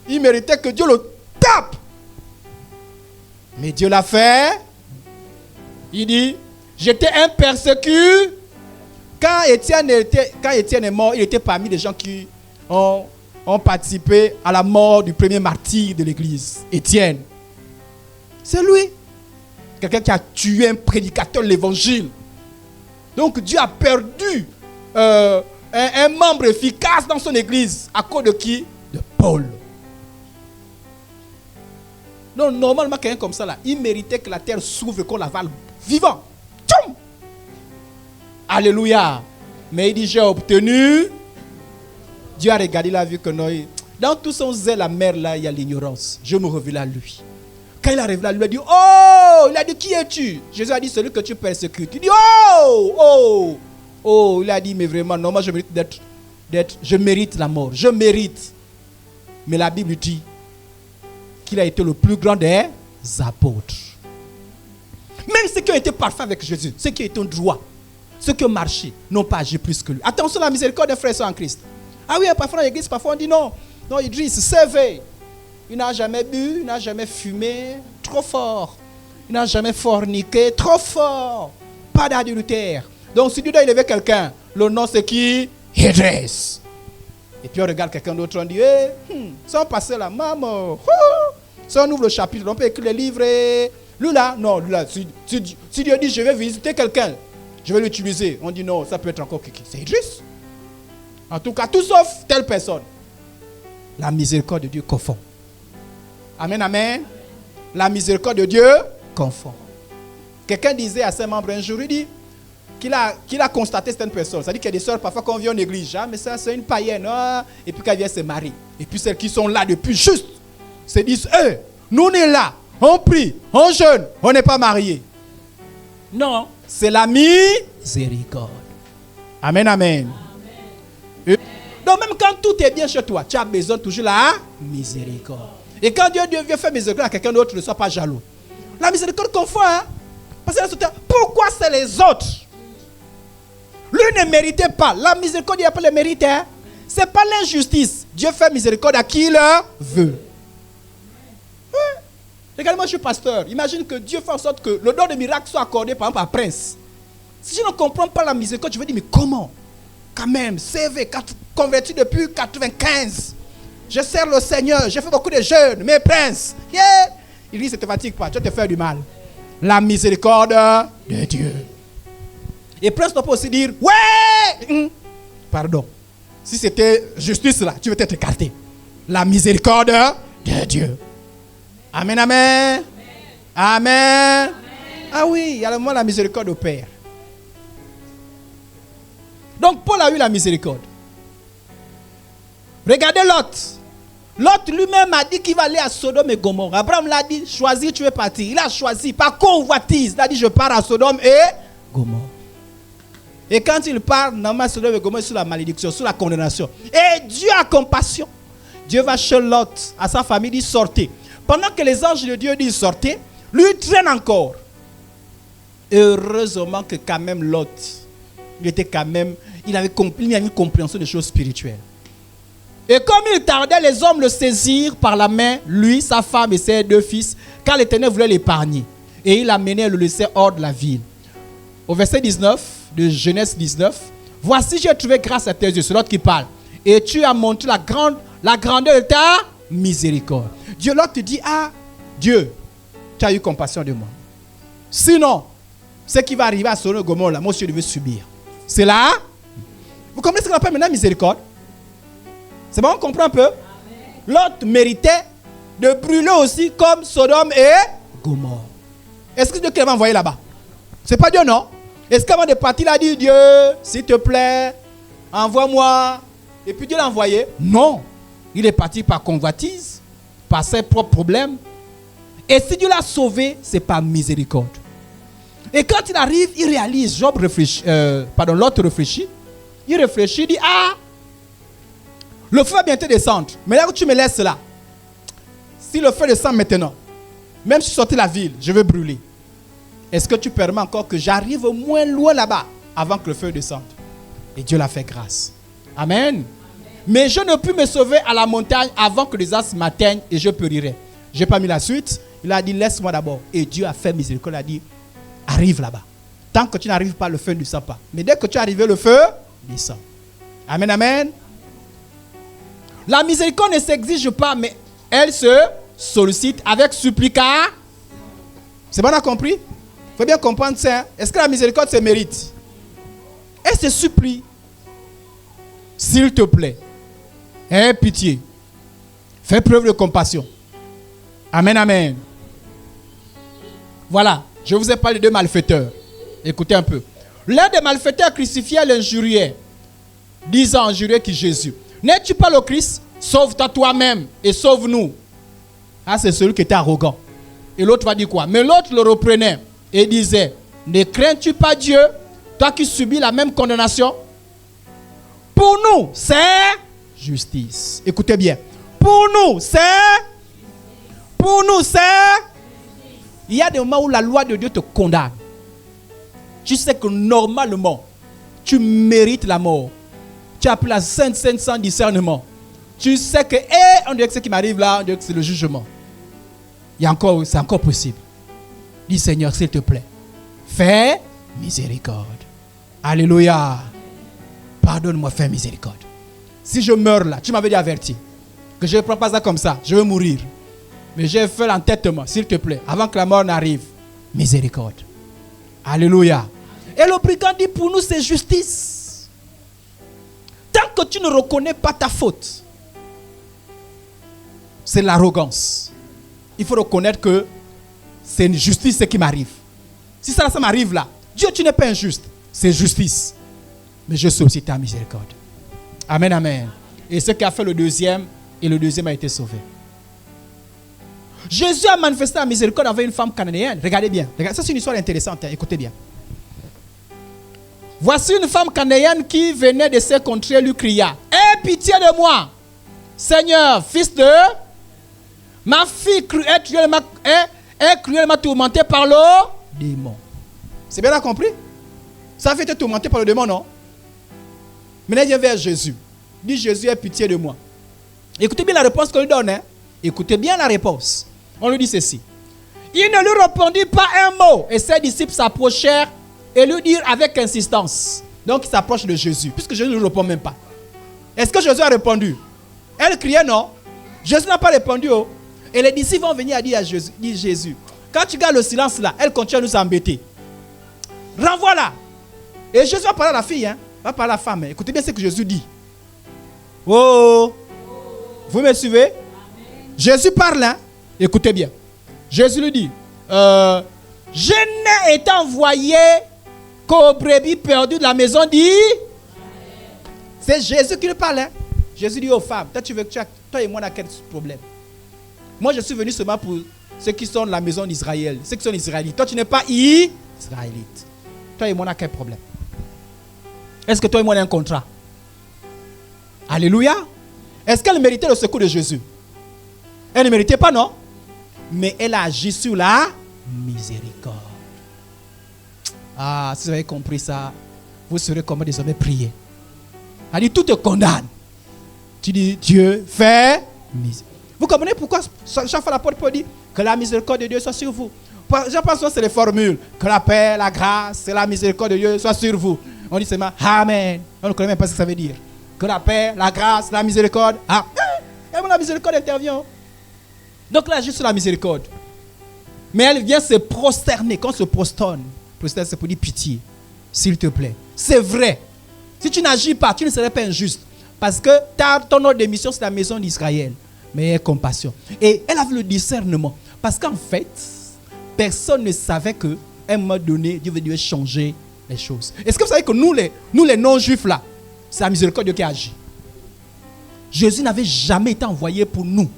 A: Il méritait que Dieu le tape. Mais Dieu l'a fait. Il dit, j'étais un persécuté. Quand Étienne est mort, il était parmi les gens qui ont participé à la mort du premier martyr de l'église, Étienne. C'est lui. Quelqu'un qui a tué un prédicateur de l'évangile. Donc Dieu a perdu un membre efficace dans son église. À cause de qui? De Paul. Donc normalement, quelqu'un comme ça, là, il méritait que la terre s'ouvre et qu'on l'avale vivant. Tchoum! Alléluia. Mais il dit, j'ai obtenu. Dieu a regardé, il a vu que non. Dans tout son zèle amer, là, il y a l'ignorance. Je me révèle à lui. Quand il a révélé à lui, il a dit, oh! Il a dit, qui es-tu? Jésus a dit, celui que tu persécutes. Il dit, oh! Oh! Oh! Il a dit, mais vraiment, non, moi je mérite je mérite la mort. Je mérite. Mais la Bible dit qu'il a été le plus grand des apôtres. Même ceux qui ont été parfaits avec Jésus, ceux qui étaient droits, ceux qui ont marché, n'ont pas agi plus que lui. Attention à la miséricorde des frères et sœurs en Christ. Ah oui, parfois dans l'église, parfois on dit non. Non, Idriss, servez. Il n'a jamais bu, il n'a jamais fumé, trop fort. Il n'a jamais forniqué, trop fort. Pas d'adultère. Donc si Dieu doit élever quelqu'un, le nom c'est qui? Idriss. Et puis on regarde quelqu'un d'autre, on dit, sans passer la maman. Si on ouvre le chapitre, on peut écrire les livres. Lui là, non, lui là, si Dieu dit, je vais visiter quelqu'un, je vais l'utiliser. On dit non, ça peut être encore qui? C'est Idriss. En tout cas, tout sauf telle personne. La miséricorde de Dieu confond. Amen, amen. La miséricorde de Dieu confond. Quelqu'un disait à ses membres un jour, il dit qu'il a constaté certaines personnes. C'est-à-dire qu'il y a des sœurs, parfois quand on vient en église, mais ça c'est une païenne. Et puis quand elle vient se marier. Et puis celles qui sont là depuis juste, se disent, nous on est là, on prie, on jeûne, on n'est pas mariés. Non, c'est la miséricorde. Amen, amen. Donc même quand tout est bien chez toi, tu as besoin toujours de la miséricorde. Et quand Dieu vient faire miséricorde à quelqu'un d'autre, ne sois pas jaloux. La miséricorde confond, hein? Parce que pourquoi c'est les autres? Lui ne méritait pas. La miséricorde, il n'y a pas le mérite. Hein? Ce n'est pas l'injustice. Dieu fait miséricorde à qui il le veut. Ouais. Regardez, moi je suis pasteur. Imagine que Dieu fait en sorte que le don de miracle soit accordé par exemple à Prince. Si je ne comprends pas la miséricorde, je vais dire, mais comment? Quand même, CV, converti depuis 95. Je sers le Seigneur, j'ai fait beaucoup de jeûnes, mais Prince, il dit, ça ne te fatigue pas, tu vas te faire du mal. La miséricorde de Dieu. Et Prince doit pas aussi dire, ouais, pardon. Si c'était justice là, tu veux être écarté. La miséricorde de Dieu. Amen, amen. Amen. Amen. Ah oui, il y a le mot la miséricorde au Père. Donc Paul a eu la miséricorde. Regardez Lot. L'autre lui-même a dit qu'il va aller à Sodome et Gomorrhe. Abraham l'a dit, choisis, tu veux partir. Il a choisi par convoitise. Il a dit, je pars à Sodome et Gomorre. Et quand il part, normalement, Sodome et Gomorre, sous la malédiction, sous la condamnation. Et Dieu a compassion. Dieu va chez Lot, à sa famille, dit sortez. Pendant que les anges de Dieu disent sortez, lui traîne encore. Heureusement que quand même Lot, il était quand même, il avait une compréhension des choses spirituelles. Et comme il tardait, les hommes le saisirent par la main, lui, sa femme et ses 2 fils, car l'Éternel voulait l'épargner. Et il l'amenait et le laissait hors de la ville. Au verset 19 de Genèse 19, voici j'ai trouvé grâce à tes yeux, c'est l'autre qui parle. Et tu as montré la grandeur de ta miséricorde. Dieu, l'autre te dit, ah, Dieu, tu as eu compassion de moi. Sinon, ce qui va arriver à Sodome et Gomorrhe, là, moi aussi je devais subir. C'est là. Vous comprenez ce qu'on appelle maintenant miséricorde? C'est bon, on comprend un peu? L'autre méritait de brûler aussi comme Sodome et Gomorrhe. Est-ce que Dieu qui l'avait envoyé là-bas? C'est pas Dieu, non? Est-ce qu'avant de partir, il a dit, Dieu, s'il te plaît, envoie-moi. Et puis Dieu l'a envoyé? Non. Il est parti par convoitise, par ses propres problèmes. Et si Dieu l'a sauvé, c'est par miséricorde. Et quand il arrive, il réalise, l'autre réfléchit. Il réfléchit, il dit, ah, le feu va bientôt descendre. Mais là où tu me laisses là, si le feu descend maintenant, même si je sortais de la ville, je vais brûler. Est-ce que tu permets encore que j'arrive au moins loin là-bas avant que le feu descende? Et Dieu l'a fait grâce. Amen. Amen. Mais je ne puis me sauver à la montagne avant que les astres m'atteignent et je périrai. Je n'ai pas mis la suite. Il a dit, laisse-moi d'abord. Et Dieu a fait miséricorde. Il a dit, arrive là-bas. Tant que tu n'arrives pas, le feu ne descend pas. Mais dès que tu es arrivé, le feu descend. Amen, amen. La miséricorde ne s'exige pas, mais elle se sollicite avec supplication. C'est bon, on a compris? Il faut bien comprendre ça. Est-ce que la miséricorde se mérite? Elle se supplie. S'il te plaît, aie pitié. Fais preuve de compassion. Amen, amen. Voilà, je vous ai parlé de 2 malfaiteurs. Écoutez un peu. L'un des malfaiteurs crucifiait l'injuriait, disant injurier qui Jésus. N'es-tu pas le Christ? Sauve-toi toi-même et sauve-nous. Ah, c'est celui qui était arrogant. Et l'autre va dire quoi? Mais l'autre le reprenait et disait, ne crains-tu pas Dieu, toi qui subis la même condamnation? Pour nous, c'est justice. Écoutez bien. Pour nous, c'est... Il y a des moments où la loi de Dieu te condamne. Tu sais que normalement, tu mérites la mort. Tu as pris la sainte sans discernement. Tu sais que, on dirait que ce qui m'arrive là, on dirait que c'est le jugement. C'est encore possible. Dis Seigneur, s'il te plaît, fais miséricorde. Alléluia. Pardonne-moi, fais miséricorde. Si je meurs là, tu m'avais dit averti que je ne prends pas ça comme ça, je vais mourir. Mais j'ai fait l'entêtement, s'il te plaît, avant que la mort n'arrive. Miséricorde. Alléluia. Et le brigand dit, pour nous, c'est justice. Tant que tu ne reconnais pas ta faute, c'est l'arrogance. Il faut reconnaître que c'est une justice ce qui m'arrive. Si ça m'arrive là, Dieu, tu n'es pas injuste. C'est justice. Mais je sollicite ta miséricorde. Amen, amen. Et ce qui a fait le deuxième, et le deuxième a été sauvé. Jésus a manifesté la miséricorde avec une femme cananéenne. Regardez bien. Ça, c'est une histoire intéressante. Écoutez bien. Voici une femme cananéenne qui venait de ses contrées, lui cria, aie pitié de moi, Seigneur, fils de... Ma fille est cruellement tourmentée par le démon. C'est bien compris? Ça fait été tourmenté par le démon, non? Maintenant, il vient vers Jésus. Dit, Jésus, aie pitié de moi. Écoutez bien la réponse qu'on lui donne. Hein? Écoutez bien la réponse. On lui dit ceci. Il ne lui répondit pas un mot. Et ses disciples s'approchèrent et lui dirent avec insistance. Donc, il s'approche de Jésus, puisque Jésus ne lui répond même pas. Est-ce que Jésus a répondu? Elle criait non. Jésus n'a pas répondu. Oh. Et les disciples vont venir dire à Jésus, quand tu gardes le silence là, elle continue à nous embêter. Renvoie-la. Et Jésus va parler à la fille, hein, va parler à la femme. Écoutez bien ce que Jésus dit. Oh, vous me suivez? Amen. Jésus parle, hein? Écoutez bien. Jésus lui dit, je n'ai été envoyé qu'aux brebis perdues de la maison dit. C'est Jésus qui lui parle, hein? Jésus dit aux femmes, toi et moi, on a quel problème? Moi, je suis venu seulement pour ceux qui sont de la maison d'Israël, ceux qui sont israélites. Toi, tu n'es pas israélite. Toi et moi, on a quel problème? Est-ce que toi et moi, on a un contrat? Alléluia. Est-ce qu'elle méritait le secours de Jésus? Elle ne méritait pas, non? Mais elle a agi sur la miséricorde. Ah, si vous avez compris ça, vous saurez comment désormais prier. Elle dit, tout te condamne. Tu dis, Dieu, fais miséricorde. Vous comprenez pourquoi chaque fois l'apôtre Paul dit que la miséricorde de Dieu soit sur vous? Je pense que c'est les formules. Que la paix, la grâce et la miséricorde de Dieu soit sur vous. On dit seulement Amen. On ne connaît même pas ce que ça veut dire. Que la paix, la grâce, la miséricorde. Ah, et la miséricorde intervient. Donc là, juste la miséricorde. Mais elle vient se prosterner. Quand on se prosterne, c'est pour dire pitié. S'il te plaît. C'est vrai. Si tu n'agis pas, tu ne serais pas injuste. Parce que ton ordre de mission, c'est la maison d'Israël. Mais aie compassion. Et elle avait le discernement. Parce qu'en fait, personne ne savait qu'à un moment donné, Dieu veut changer les choses. Est-ce que vous savez que nous les non-juifs là, c'est la miséricorde de Dieu qui agit. Jésus n'avait jamais été envoyé pour nous,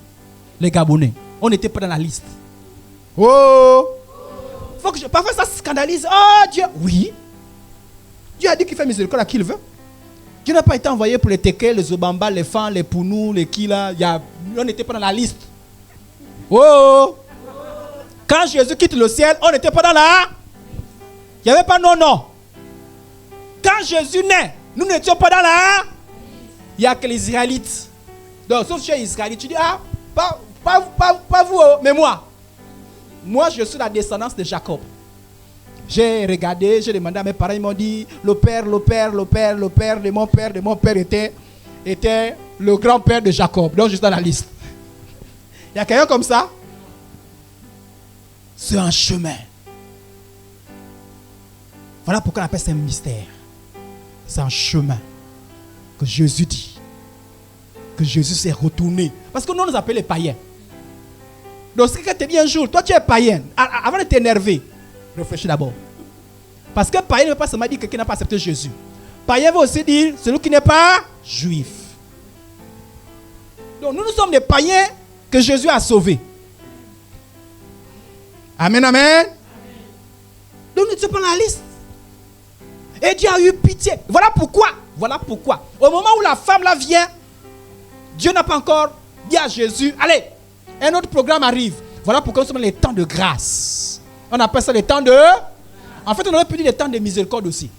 A: les Gabonais. On n'était pas dans la liste. Oh! Parfois ça scandalise. Oh Dieu! Oui. Dieu a dit qu'il fait miséricorde à qui il veut. Dieu n'a pas été envoyé pour les Teke, les Obamba, les Fans, les Pounou, les Kila. On n'était pas dans la liste. Oh! Quand Jésus quitte le ciel, on n'était pas dans la... Il n'y avait pas non. Quand Jésus naît, nous n'étions pas dans la... Il n'y a que les Israélites. Donc, sauf que tu es Israélite, tu dis, ah, pas vous, mais moi. Moi, je suis la descendance de Jacob. J'ai regardé, j'ai demandé à mes parents, ils m'ont dit, le père de mon père était le grand-père de Jacob. Donc, je suis dans la liste. Il y a quelqu'un comme ça? C'est un chemin. Voilà pourquoi on appelle ça un mystère. C'est un chemin que Jésus dit. Que Jésus s'est retourné. Parce que nous, on nous appelle les païens. Donc, si quelqu'un te dit un jour, toi tu es païen, avant de t'énerver, réfléchis d'abord. Parce que païen ne veut pas seulement dire quelqu'un n'a pas accepté Jésus. Païen veut aussi dire celui qui n'est pas juif. Donc, nous sommes des païens que Jésus a sauvés. Amen, amen. Donc, nous ne sommes pas dans la liste. Et Dieu a eu pitié. Voilà pourquoi. Au moment où la femme là vient, Dieu n'a pas encore dit à Jésus, allez, un autre programme arrive. Voilà pourquoi nous sommes dans les temps de grâce. On appelle ça les temps de... En fait, on aurait pu dire les temps de miséricorde aussi.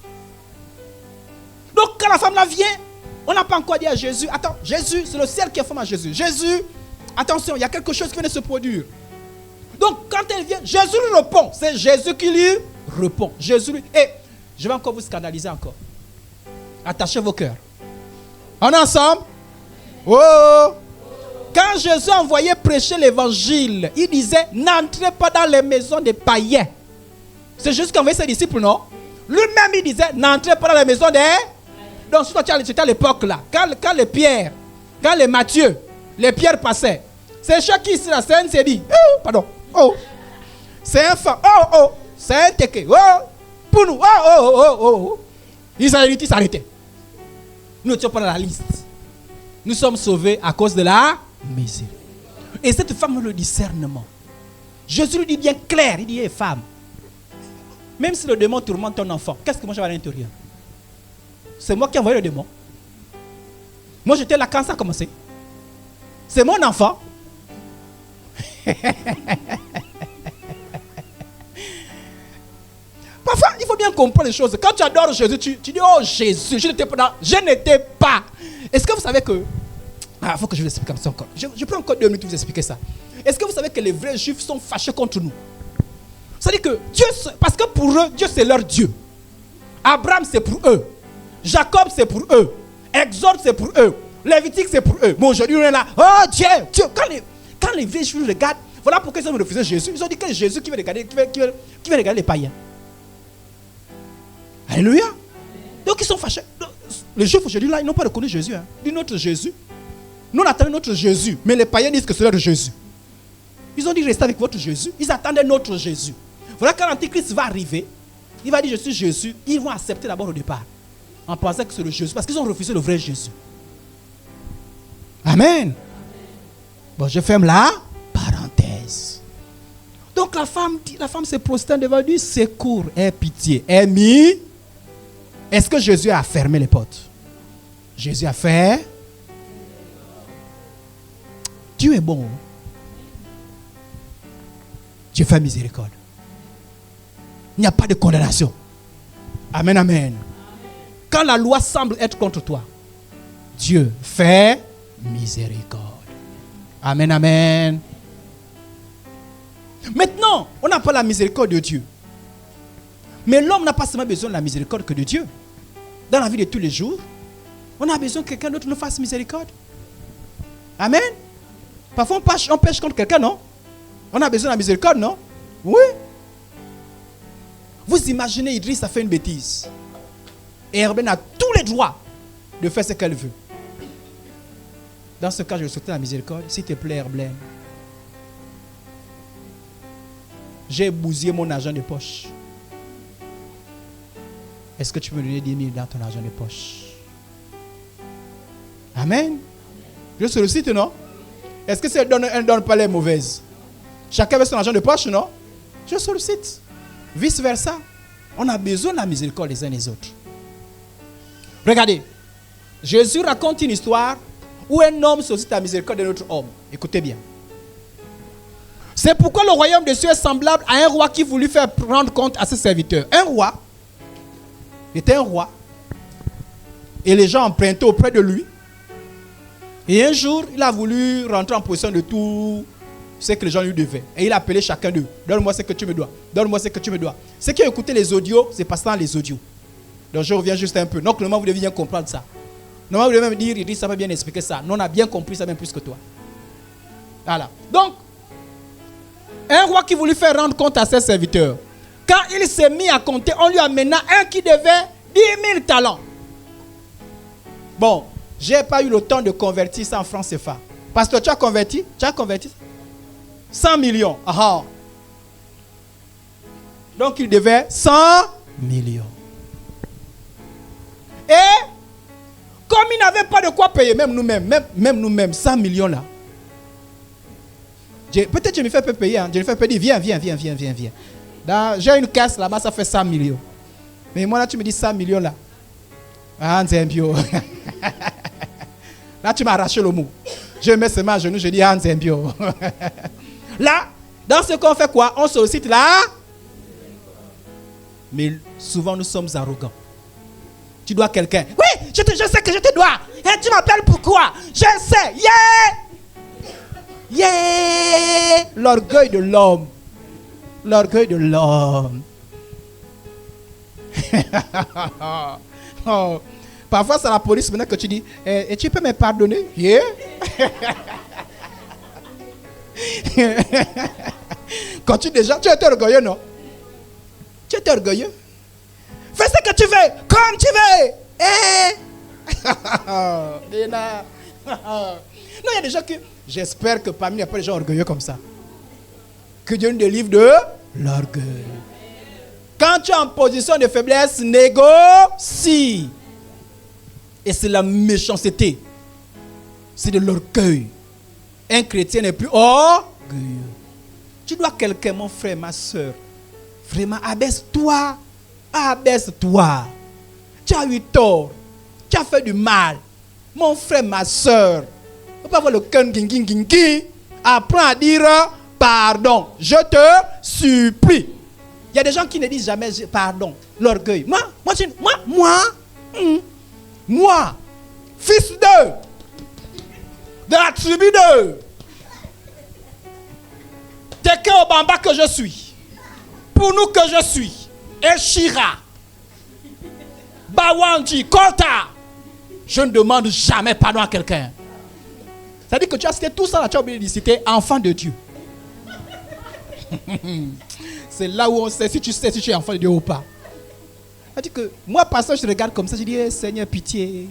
A: Donc, quand la femme là vient, on n'a pas encore dit à Jésus, attends, Jésus, c'est le ciel qui a formé à Jésus. Jésus, attention, il y a quelque chose qui vient de se produire. Donc, quand elle vient, Jésus lui répond. C'est Jésus qui lui répond. Jésus lui... Et je vais encore vous scandaliser encore. Attachez vos cœurs. On est ensemble? Oh! Quand Jésus envoyait prêcher l'évangile, il disait, n'entrez pas dans les maisons des païens. C'est Jésus qui envoyait ses disciples, non? Lui-même, il disait, n'entrez pas dans les maisons des... Donc, c'était à l'époque là. Quand les Pierre, quand les Matthieu, les Pierre passaient, c'est chaque ici, la scène s'est dit, oh, pardon, oh, c'est un fan, oh, c'est un teke, oh, pour nous, oh. Les Israélites s'arrêtaient. Nous n'étions pas dans la liste. Nous sommes sauvés à cause de la miséricorde. Et cette femme a le discernement. Jésus lui dit bien clair, il dit, hey, femme, même si le démon tourmente ton enfant, qu'est-ce que moi j'avais à l'intérieur? C'est moi qui ai envoyé le démon. Moi j'étais là quand ça a commencé. C'est mon enfant. Parfois, il faut bien comprendre les choses. Quand tu adores Jésus, tu dis, oh Jésus, je n'étais pas. Est-ce que vous savez que... il faut que je vous explique comme ça encore. Je prends encore 2 minutes pour vous expliquer ça. Est-ce que vous savez que les vrais juifs sont fâchés contre nous? C'est-à-dire que Dieu, parce que pour eux, Dieu c'est leur Dieu. Abraham c'est pour eux. Jacob c'est pour eux. Exode c'est pour eux. Lévitique c'est pour eux. Bon, aujourd'hui on est là. Oh Dieu. Quand les vrais juifs regardent, voilà pourquoi ils ont refusé Jésus. Ils ont dit que Jésus qui veut regarder les païens. Alléluia. Donc ils sont fâchés. Les juifs aujourd'hui là, ils n'ont pas reconnu Jésus. Hein. Ils disent notre Jésus. Nous on attendait notre Jésus. Mais les païens disent que c'est leur Jésus. Ils ont dit restez avec votre Jésus. Ils attendaient notre Jésus. Voilà quand l'Antéchrist va arriver, il va dire je suis Jésus. Ils vont accepter d'abord au départ. En pensant que c'est le Jésus. Parce qu'ils ont refusé le vrai Jésus. Amen. Bon, je ferme la parenthèse. Donc la femme se prosterne devant lui, secours, aie pitié, aie mis. Est-ce que Jésus a fermé les portes? Jésus a fait. Dieu est bon. Dieu fait miséricorde. Il n'y a pas de condamnation. Amen, amen. Quand la loi semble être contre toi, Dieu fait miséricorde. Amen, amen. Maintenant, on n'a pas la miséricorde de Dieu. Mais l'homme n'a pas seulement besoin de la miséricorde que de Dieu. Dans la vie de tous les jours, on a besoin que quelqu'un d'autre nous fasse miséricorde. Amen. Parfois, on pêche contre quelqu'un, non? On a besoin de la miséricorde, non? Oui. Vous imaginez, Idriss a fait une bêtise. Et Herbène a tous les droits de faire ce qu'elle veut. Dans ce cas, je vais souhaiter la miséricorde. S'il te plaît, Herbène. J'ai bousillé mon argent de poche. Est-ce que tu peux me donner 10 000 dans ton argent de poche? Amen. Je sollicite, non? Est-ce que si elle ne donne pas les mauvaises? Chacun veut son argent de poche, non? Je sollicite. Vice versa. On a besoin de la miséricorde les uns les autres. Regardez. Jésus raconte une histoire où un homme sollicite la miséricorde d'un autre homme. Écoutez bien. C'est pourquoi le royaume des cieux est semblable à un roi qui voulut faire rendre compte à ses serviteurs. Un roi, il était un roi, et les gens empruntaient auprès de lui. Et un jour, il a voulu rentrer en possession de tout ce que les gens lui devaient. Et il a appelé chacun d'eux. Donne-moi ce que tu me dois. Donne-moi ce que tu me dois. Ceux qui ont écouté les audios, c'est passé dans les audios. Donc je reviens juste un peu. Donc normalement, vous devez bien comprendre ça. Normalement, vous devez même dire, il dit, ça va bien expliquer ça. Nous, on a bien compris ça même plus que toi. Voilà. Donc, un roi qui voulut faire rendre compte à ses serviteurs. Quand il s'est mis à compter, on lui amena un qui devait 10 000 talents. Bon, je n'ai pas eu le temps de convertir ça en francs CFA. Pasteur, tu as converti? 100 millions. Aha. Donc il devait 100 millions. Et comme il n'avait pas de quoi payer, même nous-mêmes, 100 millions là. Peut-être je me fais payer. Hein. Je me fais payer. Viens. J'ai une caisse là-bas, ça fait 100 millions. Mais moi là, tu me dis 100 millions là. Ah, c'est un bio. Là, tu m'as arraché le mot. Je mets seulement à genoux, je dis, ah, c'est un bio. Là, dans ce qu'on fait quoi? On sollicite là. Mais souvent, nous sommes arrogants. Tu dois quelqu'un. Oui, je sais que je te dois. Et tu m'appelles pourquoi? Je sais. Yeah! L'orgueil de l'homme. L'orgueil de l'homme. Oh. Parfois, c'est la police maintenant que tu dis, et tu peux me pardonner? Yeah? Quand tu es orgueilleux, non? Tu es orgueilleux? Fais ce que tu veux, comme tu veux. Non, il y a des gens qui... J'espère que parmi il n'y a pas des gens orgueilleux comme ça. Que Dieu nous délivre de l'orgueil. Quand tu es en position de faiblesse, négocie. Et c'est la méchanceté. C'est de l'orgueil. Un chrétien n'est plus orgueilleux. Tu dois quelqu'un, mon frère, ma soeur. Vraiment, abaisse-toi. Abaisse-toi. Tu as eu tort. Tu as fait du mal. Mon frère, ma soeur. Il ne faut pas avoir le cœur guing. Apprends à dire pardon. Je te supplie. Il y a des gens qui ne disent jamais pardon. L'orgueil. Moi, fils de la tribu de Teke Obamba que je suis, pour nous que je suis, Eshira, Bawanji, Kota, je ne demande jamais pardon à quelqu'un. C'est-à-dire que tu as cité tout ça, là, tu as oublié de citer enfant de Dieu. C'est là où on sait si tu es enfant de Dieu ou pas. C'est-à-dire que moi, pasteur, je regarde comme ça, je dis, hey, Seigneur, pitié.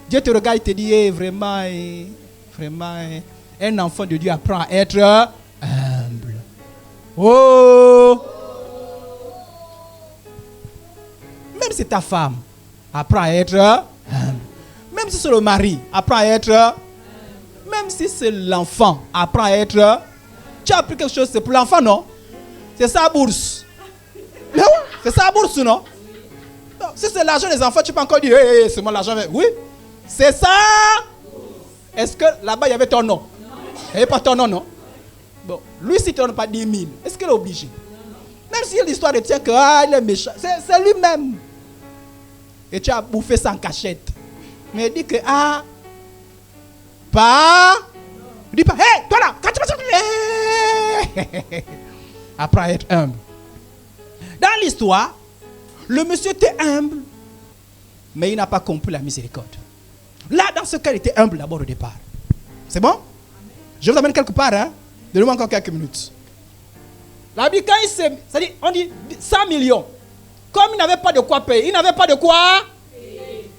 A: Dieu te regarde et te dit, vraiment, un enfant de Dieu apprend à être humble. Oh! Même si ta femme apprend à être humble. Même Même si c'est le mari, apprends à être. Même si c'est l'enfant, apprends à être. Tu as appris quelque chose, c'est pour l'enfant, non? C'est sa bourse. Mais oui, c'est sa bourse, non? Non, si c'est l'argent des enfants, tu peux encore dire, hey, c'est moi l'argent. Oui, c'est ça. Est-ce que là-bas, il y avait ton nom? Il n'y avait pas ton nom, non? Bon, lui, si tu ne donnes pas 10 000, est-ce qu'il est obligé? Même si l'histoire retient que il est méchant, c'est lui-même. Et tu as bouffé sans cachette. Mais il dit que, pas. Il dit pas, hé, toi là, quand tu vas apprends à être humble. Dans l'histoire, le monsieur était humble, mais il n'a pas compris la miséricorde. Là, dans ce cas, il était humble d'abord au départ. C'est bon? Je vous amène quelque part, hein? Donnez-moi encore quelques minutes. La Bible, quand il s'est. C'est-à-dire, on dit 100 millions. Comme il n'avait pas de quoi payer, il n'avait pas de quoi payer.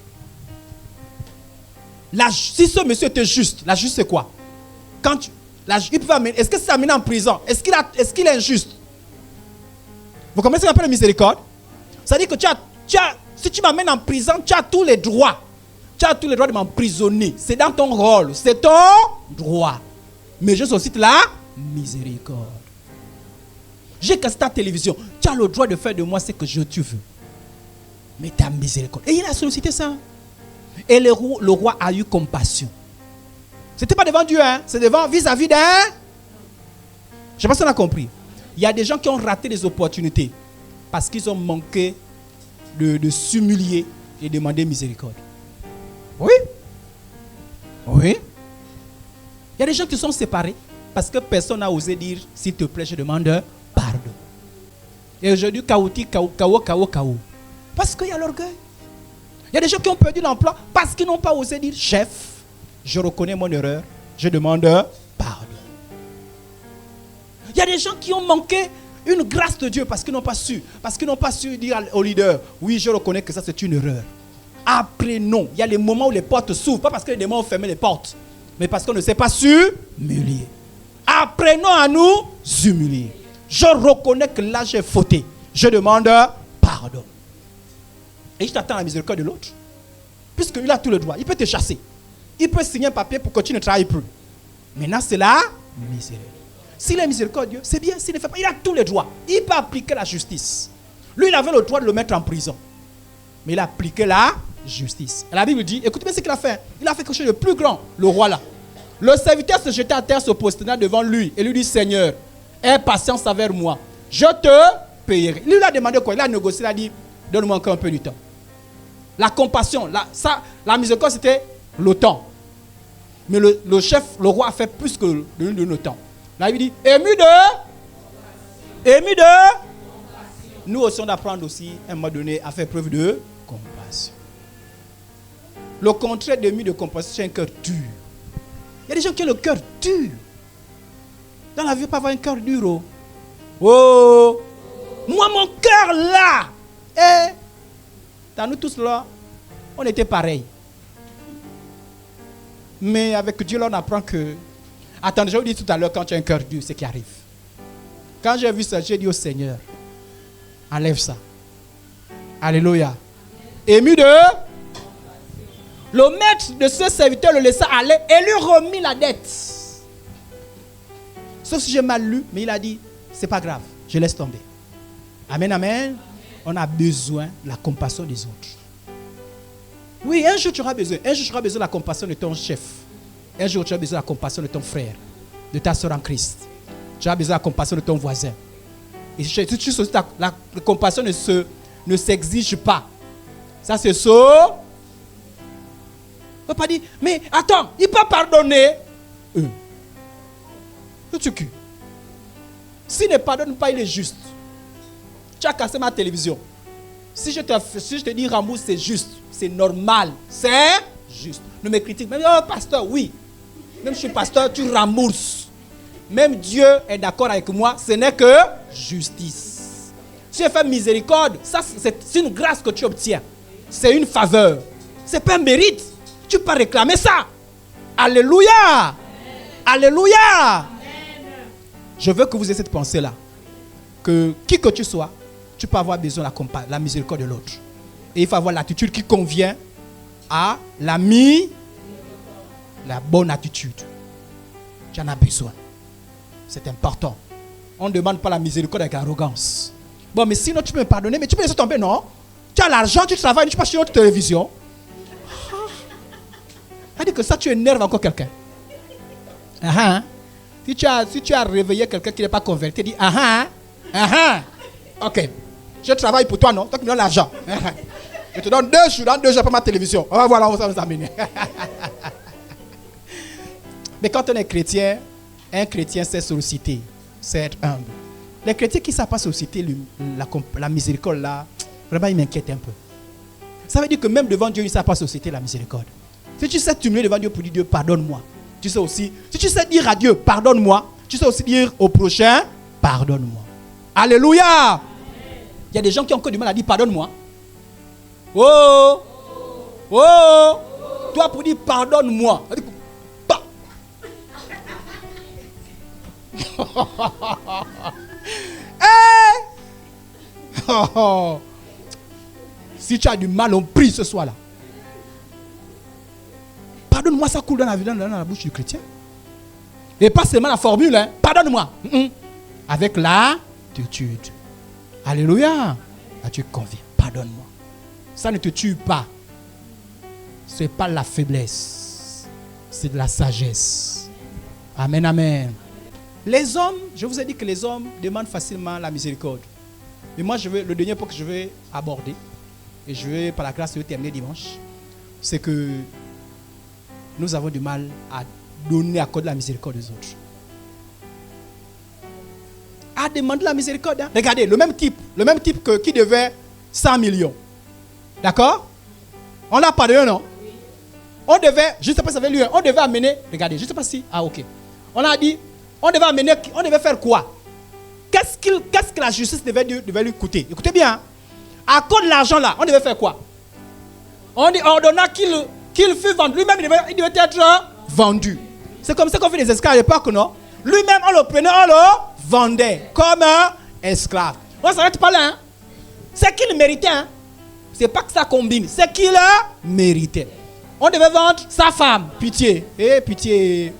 A: Si ce monsieur était juste, la justice c'est quoi? Quand il peut amener, est-ce que c'est amené en prison? Est-ce qu'il est injuste? Vous comprenez ce qu'on appelle la miséricorde? C'est-à-dire que si tu m'amènes en prison, tu as tous les droits. Tu as tous les droits de m'emprisonner. C'est dans ton rôle. C'est ton droit. Mais je suscite la miséricorde. J'ai cassé ta télévision. Tu as le droit de faire de moi ce que tu veux. Mais ta miséricorde. Et il a sollicité ça. Et le roi a eu compassion. C'était pas devant Dieu, hein? C'est devant vis-à-vis d'un. Je ne sais pas si on a compris. Il y a des gens qui ont raté des opportunités parce qu'ils ont manqué de s'humilier et demander miséricorde. Oui. Oui. Il y a des gens qui sont séparés parce que personne n'a osé dire, s'il te plaît, je demande pardon. Et aujourd'hui, chaotique, chaos. Parce qu'il y a l'orgueil. Il y a des gens qui ont perdu l'emploi parce qu'ils n'ont pas osé dire, chef, je reconnais mon erreur, je demande pardon. Il y a des gens qui ont manqué une grâce de Dieu parce qu'ils n'ont pas su dire au leader, oui, je reconnais que ça c'est une erreur. Après, non. Il y a les moments où les portes s'ouvrent, pas parce que les démons ont fermé les portes, mais parce qu'on ne sait pas s'humilier. Apprenons à nous humilier. Je reconnais que là j'ai fauté. Je demande pardon. Et je t'attends à la miséricorde de l'autre. Puisqu'il a tout le droit. Il peut te chasser. Il peut signer un papier pour que tu ne travailles plus. Maintenant, c'est la miséricorde. S'il est miséricordieux, c'est bien. S'il ne fait pas, il a tous les droits. Il peut appliquer la justice. Lui, il avait le droit de le mettre en prison. Mais il a appliqué la justice. Et la Bible dit, écoutez bien ce qu'il a fait. Il a fait quelque chose de plus grand, le roi là. Le serviteur se jetait à terre, se prosterna devant lui et lui dit, Seigneur, aie patience avec moi. Je te payerai. Lui, il a demandé quoi? Il a négocié, il a dit, donne-moi encore un peu du temps. La compassion, la miséricorde, c'était le temps. Mais le chef, le roi a fait plus que le temps. Là, il dit, ému de, nous aussi, on apprend aussi, à un moment donné, à faire preuve de compassion. Le contraire d'ému de compassion, c'est un cœur dur. Il y a des gens qui ont le cœur dur. Dans la vie, il ne faut pas avoir un cœur dur. Oh! Moi, mon cœur là! Dans nous tous là, on était pareils. Mais avec Dieu, là, on apprend que... Attendez, je vous dis tout à l'heure, quand tu as un cœur dur, c'est ce qui arrive. Quand j'ai vu ça, j'ai dit au Seigneur, enlève ça. Alléluia. Ému de... Le maître de ce serviteur le laissa aller et lui remit la dette. Sauf si j'ai mal lu, mais il a dit, c'est pas grave, je laisse tomber. Amen, amen. On a besoin de la compassion des autres. Oui, un jour tu auras besoin. Un jour tu auras besoin de la compassion de ton chef. Un jour tu auras besoin de la compassion de ton frère, de ta soeur en Christ. Tu as besoin de la compassion de ton voisin. Et si tu sais, la compassion ne s'exige pas. Ça c'est ça. On ne peut pas dire, mais attends, il peut pardonner. S'il ne pardonne pas, il est juste. Tu as cassé ma télévision. Si je te dis rembourse, c'est juste. C'est normal. C'est juste. Ne me critique. Même, oh, pasteur, oui. Même si je suis pasteur, tu rembourses. Même Dieu est d'accord avec moi. Ce n'est que justice. Si je fais miséricorde, ça, c'est une grâce que tu obtiens. C'est une faveur. Ce n'est pas un mérite. Tu peux réclamer ça. Alléluia. Amen. Alléluia. Amen. Je veux que vous ayez cette pensée-là. Que qui que tu sois, tu peux avoir besoin de la miséricorde de l'autre. Et il faut avoir l'attitude qui convient à la bonne attitude. Tu en as besoin. C'est important. On ne demande pas la miséricorde avec arrogance. Bon, mais sinon tu peux me pardonner, mais tu peux laisser tomber, non? Tu as l'argent, tu travailles, tu passes sur notre télévision. C'est-à-dire que ça, tu énerves encore quelqu'un. Si tu as réveillé quelqu'un qui n'est pas converti, tu dis ok, je travaille pour toi, non? Toi qui me donnes l'argent. Je te donne 2 jours, dans 2 jours pour ma télévision. On va voir là où ça nous amène. Mais quand on est chrétien, un chrétien sait solliciter, c'est être humble. Les chrétiens qui ne savent pas solliciter la miséricorde là, vraiment ils m'inquiètent un peu. Ça veut dire que même devant Dieu, ils ne savent pas solliciter la miséricorde. Si tu sais t'humilier devant Dieu pour dire Dieu pardonne-moi, tu sais aussi, si tu sais dire à Dieu pardonne-moi, tu sais aussi dire au prochain pardonne-moi. Alléluia. Il y a des gens qui ont encore du mal à dire pardonne-moi. Oh, oh, toi pour dire pardonne-moi. Si tu as du mal, on prie ce soir-là. Pardonne-moi, ça coule dans la bouche du chrétien. Et pas seulement la formule, hein. Pardonne-moi. Avec l'attitude. Alléluia. Là, tu conviens. Pardonne-moi. Ça ne te tue pas. Ce n'est pas la faiblesse. C'est de la sagesse. Amen, amen. Les hommes, je vous ai dit que les hommes demandent facilement la miséricorde. Mais moi, le dernier point que je vais aborder, et je vais, par la grâce de Dieu, terminer dimanche, c'est que nous avons du mal à donner, à accorder la miséricorde aux autres. À demander la miséricorde. Hein? Regardez, le même type qui devait 100 millions. D'accord? On l'a pardonné, non? Oui. On devait, je ne sais pas si ça veut lui, on devait amener, regardez, je ne sais pas si, ok. On a dit, on devait faire quoi? Qu'est-ce que la justice devait lui coûter? Écoutez bien, hein? À cause de l'argent là, on devait faire quoi? On ordonna qu'il fût vendu. Lui-même, il devait être vendu. C'est comme ça qu'on fait des esclaves à l'époque, non? Lui-même, on le prenait, on le vendait comme un esclave. On ne s'arrête pas là. Hein? C'est qu'il méritait. Hein? C'est pas que ça combine. C'est qu'il méritait. On devait vendre sa femme. Pitié. Pitié.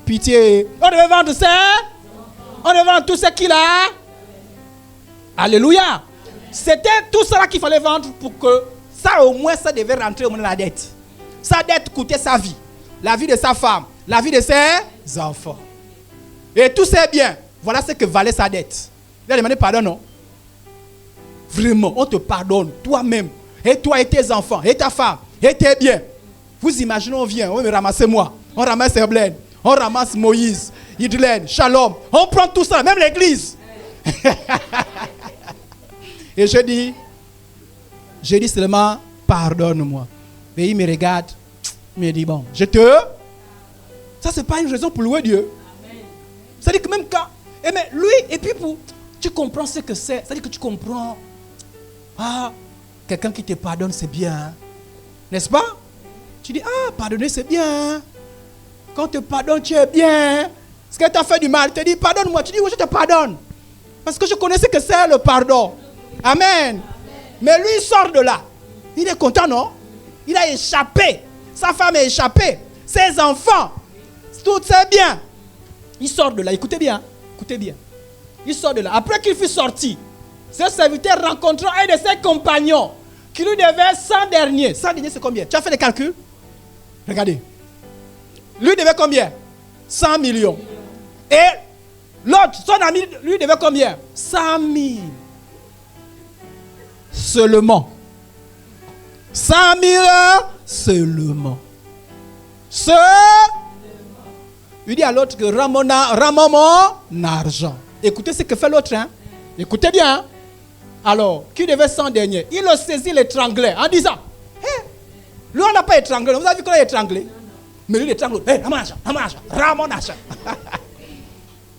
A: Pitié. On devait vendre on devait vendre tout ce qu'il a. Alléluia. C'était tout ça qu'il fallait vendre pour que ça, au moins, ça devait rentrer au moins dans la dette. Sa dette coûtait sa vie. La vie de sa femme. La vie de ses enfants. Et tous ces biens. Voilà ce que valait sa dette. Il a demandé pardon, non? Vraiment, on te pardonne toi-même. Et toi et tes enfants. Et ta femme. Et tes biens. Vous imaginez, on vient. Oui, mais ramassez-moi. On ramasse Herblène. On ramasse Moïse. Idlène. Shalom. On prend tout ça. Même l'église. Et je dis seulement, pardonne-moi. Et il me regarde, il me dit, bon, ça c'est pas une raison pour louer Dieu. C'est-à-dire que même quand, mais lui, et puis tu comprends ce que c'est. C'est-à-dire que tu comprends, quelqu'un qui te pardonne, c'est bien. Hein? N'est-ce pas? Tu dis, pardonner, c'est bien. Quand on te pardonne, tu es bien. Ce que tu as fait du mal, tu te dis, pardonne-moi. Tu dis, oui, je te pardonne. Parce que je connais ce que c'est le pardon. Amen. Mais lui, il sort de là. Il est content, non? Il a échappé. Sa femme a échappé. Ses enfants. Tout c'est bien. Il sort de là. Écoutez bien. Écoutez bien. Il sort de là. Après qu'il fut sorti, ce serviteur rencontra un de ses compagnons qui lui devait 100 derniers. 100 derniers, c'est combien? Tu as fait les calculs? Regardez. Lui devait combien? 100 millions. Et l'autre, son ami, lui devait combien? 100 000. Seulement. 100 000 seulement. Il dit à l'autre que rends-moi mon argent. Écoutez ce que fait l'autre. Hein? Écoutez bien. Hein? Alors, qui devait 100 derniers? Il le saisit, l'étranglait en disant, lui on n'a pas étranglé. Vous avez vu qu'on a étranglé? Mais lui il étrangle. Rends mon argent.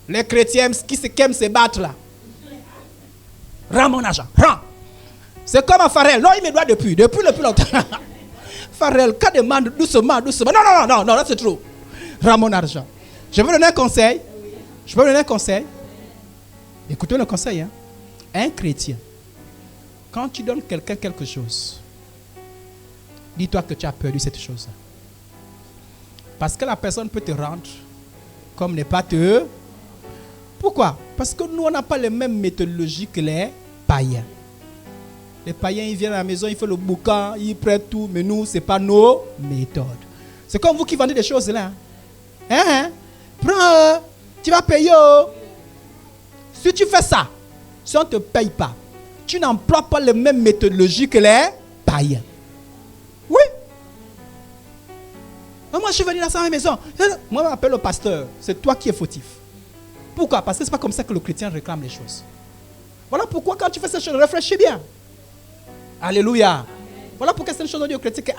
A: Les chrétiens qui aiment se battre là. Rends mon argent. Rends. C'est comme un Pharrell. Non, il me doit depuis le plus longtemps. Pharrell, quand demande doucement. Non, là c'est trop. Rends mon argent. Je veux donner un conseil. Je peux donner un conseil. Écoutez le conseil. Hein. Un chrétien, quand tu donnes quelqu'un quelque chose, dis-toi que tu as perdu cette chose. Parce que la personne peut te rendre comme n'est pas te. Pourquoi? Parce que nous, on n'a pas les mêmes méthodologies que les païens. Les païens, ils viennent à la maison, ils font le boucan, ils prennent tout, mais nous, ce n'est pas nos méthodes. C'est comme vous qui vendez des choses là. Hein? Prends, tu vas payer. Si tu fais ça, si on ne te paye pas, tu n'emploies pas les mêmes méthodologies que les païens. Oui. Moi, je suis venu dans sa maison. Moi, je m'appelle le pasteur. C'est toi qui es fautif. Pourquoi? Parce que ce n'est pas comme ça que le chrétien réclame les choses. Voilà pourquoi quand tu fais ces choses, réfléchis bien. Alléluia. Amen. Voilà pourquoi c'est une chose on dit au chrétien que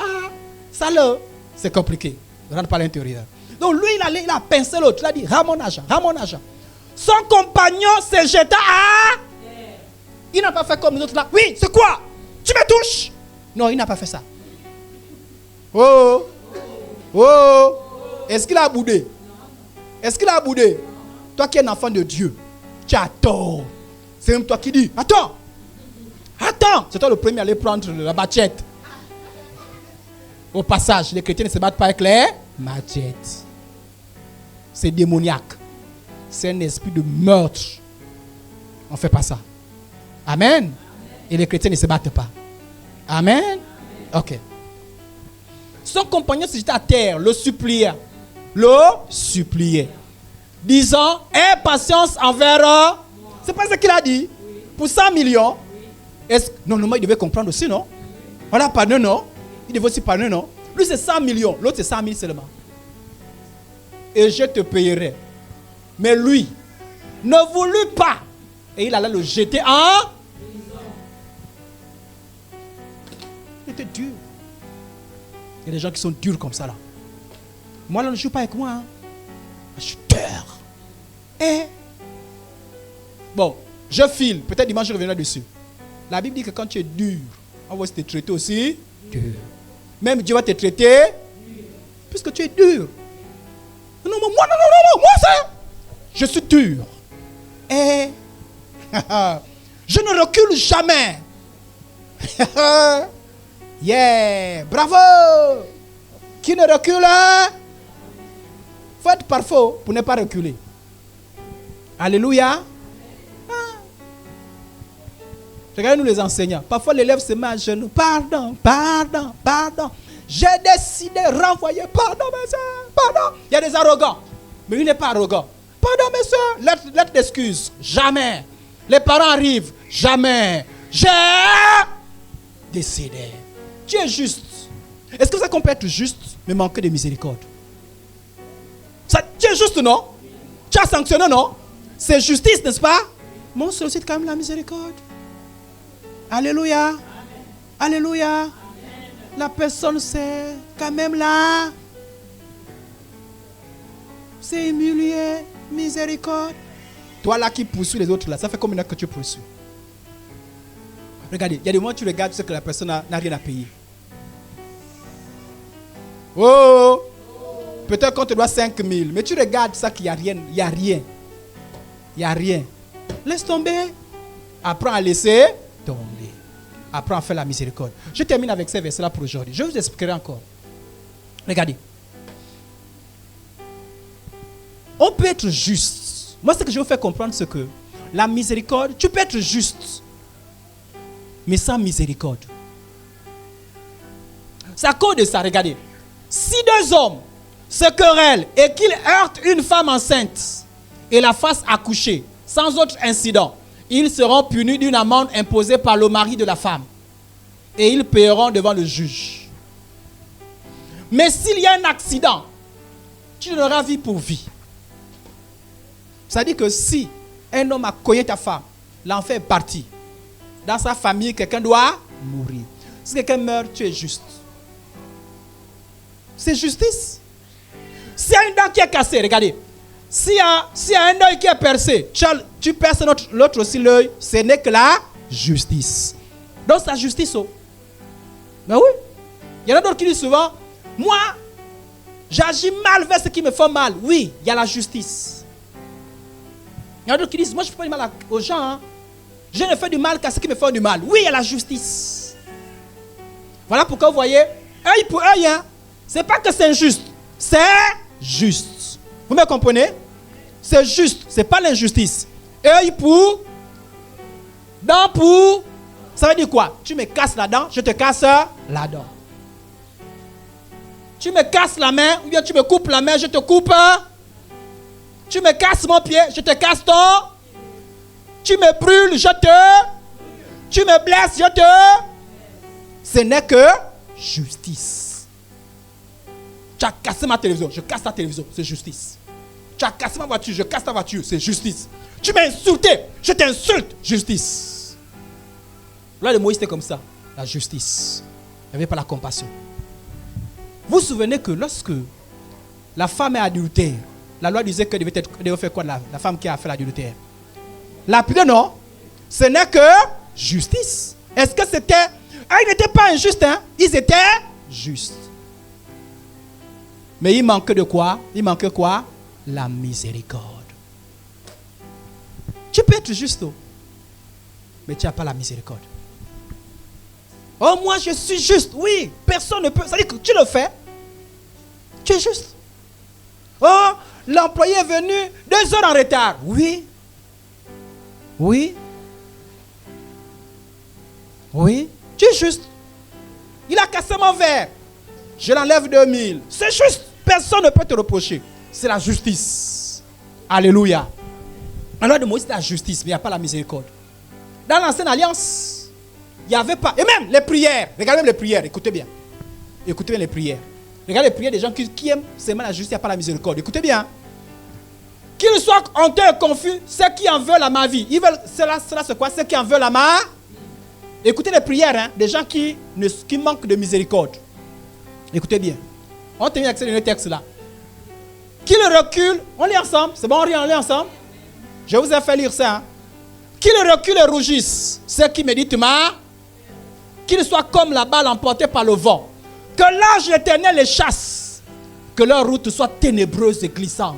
A: ça là, c'est compliqué. Ne rentre pas à l'intérieur. Donc lui, il a pincé l'autre. Il a dit, rends mon argent, rends mon argent. Son compagnon s'est jeté à... Il n'a pas fait comme les autres là. Oui, c'est quoi? Tu me touches? Non, il n'a pas fait ça. Oh! Oh! Est-ce qu'il a boudé? Est-ce qu'il a boudé? Toi qui es un enfant de Dieu, tu as tort. C'est même toi qui dis, attends! Attends! C'est toi le premier à aller prendre la machette. Au passage, les chrétiens ne se battent pas avec les machettes. C'est démoniaque. C'est un esprit de meurtre. On ne fait pas ça. Amen. Et les chrétiens ne se battent pas. Amen. Ok. Son compagnon se jetait à terre, le suppliait. Disant, aie patience envers. C'est pas ce qu'il a dit. Pour 100 millions. Non, il devait comprendre aussi, non? Voilà, pardon, non? Il devait aussi pardonner, non? Lui, c'est 100 millions. L'autre, c'est 100 000 seulement. Et je te payerai. Mais lui, ne voulut pas. Et il allait le jeter en prison. Il était dur. Il y a des gens qui sont durs comme ça, là. Moi, là, ne joue pas avec moi. Hein. Je suis dur. Et bon, je file. Peut-être dimanche, je reviendrai dessus. La Bible dit que quand tu es dur, on va te traiter aussi dur. Même Dieu va te traiter puisque tu es dur. Non, moi ça. Je suis dur. Et je ne recule jamais. Yeah, bravo. Qui ne recule? Faut être parfait pour ne pas reculer. Alléluia. Regardez-nous les enseignants. Parfois l'élève se met à genoux. Pardon. J'ai décidé de renvoyer. Pardon, mes soeurs. Pardon. Il y a des arrogants. Mais lui n'est pas arrogant. Pardon, mes soeurs. Lettre d'excuse. Jamais. Les parents arrivent. Jamais. J'ai décidé. Tu es juste. Est-ce que ça qu'on peut être juste, mais manquer de miséricorde? Ça, tu es juste, non? Tu as sanctionné, non? C'est justice, n'est-ce pas? Mon sollicite quand même la miséricorde. Alléluia. Amen. Alléluia. Amen. La personne, c'est quand même là. C'est humilié. Miséricorde. Toi là qui poursuis les autres là, ça fait combien de temps que tu poursuis? Regardez, il y a des moments où tu regardes ce que la personne n'a rien à payer. Oh! Peut-être qu'on te doit 5 000, mais tu regardes ça qu'il n'y a rien. Il n'y a rien. Il n'y a rien. Laisse tomber. Apprends à laisser tomber. Apprends à faire la miséricorde. Je termine avec ces versets-là pour aujourd'hui. Je vous expliquerai encore. Regardez. On peut être juste. Moi, ce que je veux faire comprendre, c'est que la miséricorde, tu peux être juste, mais sans miséricorde. C'est à cause de ça, regardez. Si deux hommes se querellent et qu'ils heurtent une femme enceinte et la fassent accoucher sans autre incident, ils seront punis d'une amende imposée par le mari de la femme et ils paieront devant le juge. Mais s'il y a un accident, tu donneras vie pour vie. Ça dit que si un homme a cogné ta femme, l'enfant est parti. Dans sa famille, quelqu'un doit mourir. Si quelqu'un meurt, tu es juste. C'est justice. S'il y a une dent qui est cassée, regardez. S'il y a un œil qui est percé, tu perces l'autre aussi l'œil, ce n'est que la justice. Donc c'est la justice. Oh. Mais oui. Il y en a d'autres qui disent souvent, moi, j'agis mal vers ceux qui me font mal. Oui, il y a la justice. Il y en a d'autres qui disent, moi je ne fais pas du mal aux gens. Hein. Je ne fais du mal qu'à ceux qui me font du mal. Oui, il y a la justice. Voilà pourquoi vous voyez, Œil pour œil, hein. C'est pas que c'est injuste. C'est juste. Vous me comprenez? C'est juste. C'est pas l'injustice. Œil pour, dent pour. Ça veut dire quoi? Tu me casses la dent, je te casse la dent. Tu me casses la main, ou bien tu me coupes la main, je te coupe. Tu me casses mon pied, je te casse ton. Tu me brûles, je te. Tu me blesses, je te. Ce n'est que justice. Tu as cassé ma télévision, je casse ta télévision, c'est justice. Tu as cassé ma voiture, je casse ta voiture, c'est justice. Tu m'as insulté, je t'insulte, justice. Là, le Moïse était comme ça, la justice. Il n'y avait pas la compassion. Vous vous souvenez que lorsque la femme est adultère, la loi disait qu'elle devait faire quoi la femme qui a fait l'adultère? Lapider, non? Ce n'est que justice. Est-ce que c'était... Ah, ils n'étaient pas injustes, hein? Ils étaient justes. Mais il manquait de quoi? Il manquait quoi? La miséricorde. Tu peux être juste, mais tu n'as pas la miséricorde. Oh, moi je suis juste. Oui, personne ne peut. Ça veut dire que tu le fais. Tu es juste. Oh, l'employé est venu 2 heures en retard. Oui. Oui. Oui. Tu es juste. Il a cassé mon verre. Je l'enlève 2000. C'est juste. Personne ne peut te reprocher. C'est la justice. Alléluia. La loi de Moïse, c'est la justice, mais il n'y a pas la miséricorde. Dans l'ancienne alliance, il n'y avait pas. Et même les prières. Regardez même les prières. Écoutez bien. Écoutez bien les prières. Regardez les prières des gens qui aiment seulement la justice, il n'y a pas la miséricorde. Écoutez bien. Qu'ils soient honteux et confus, ceux qui en veulent à ma vie. Ils veulent, cela c'est quoi? Ceux qui en veulent à ma. Écoutez les prières, hein, des gens qui manquent de miséricorde. Écoutez bien. On termine avec ce texte là. Qu'ils reculent, on lit ensemble. C'est bon, on lit ensemble. Je vous ai fait lire ça. Hein. Qu'ils reculent et rougissent, ceux qui méditent ma. Qu'ils soient comme la balle emportée par le vent. Que l'ange de l'Éternel les chasse. Que leur route soit ténébreuse et glissante.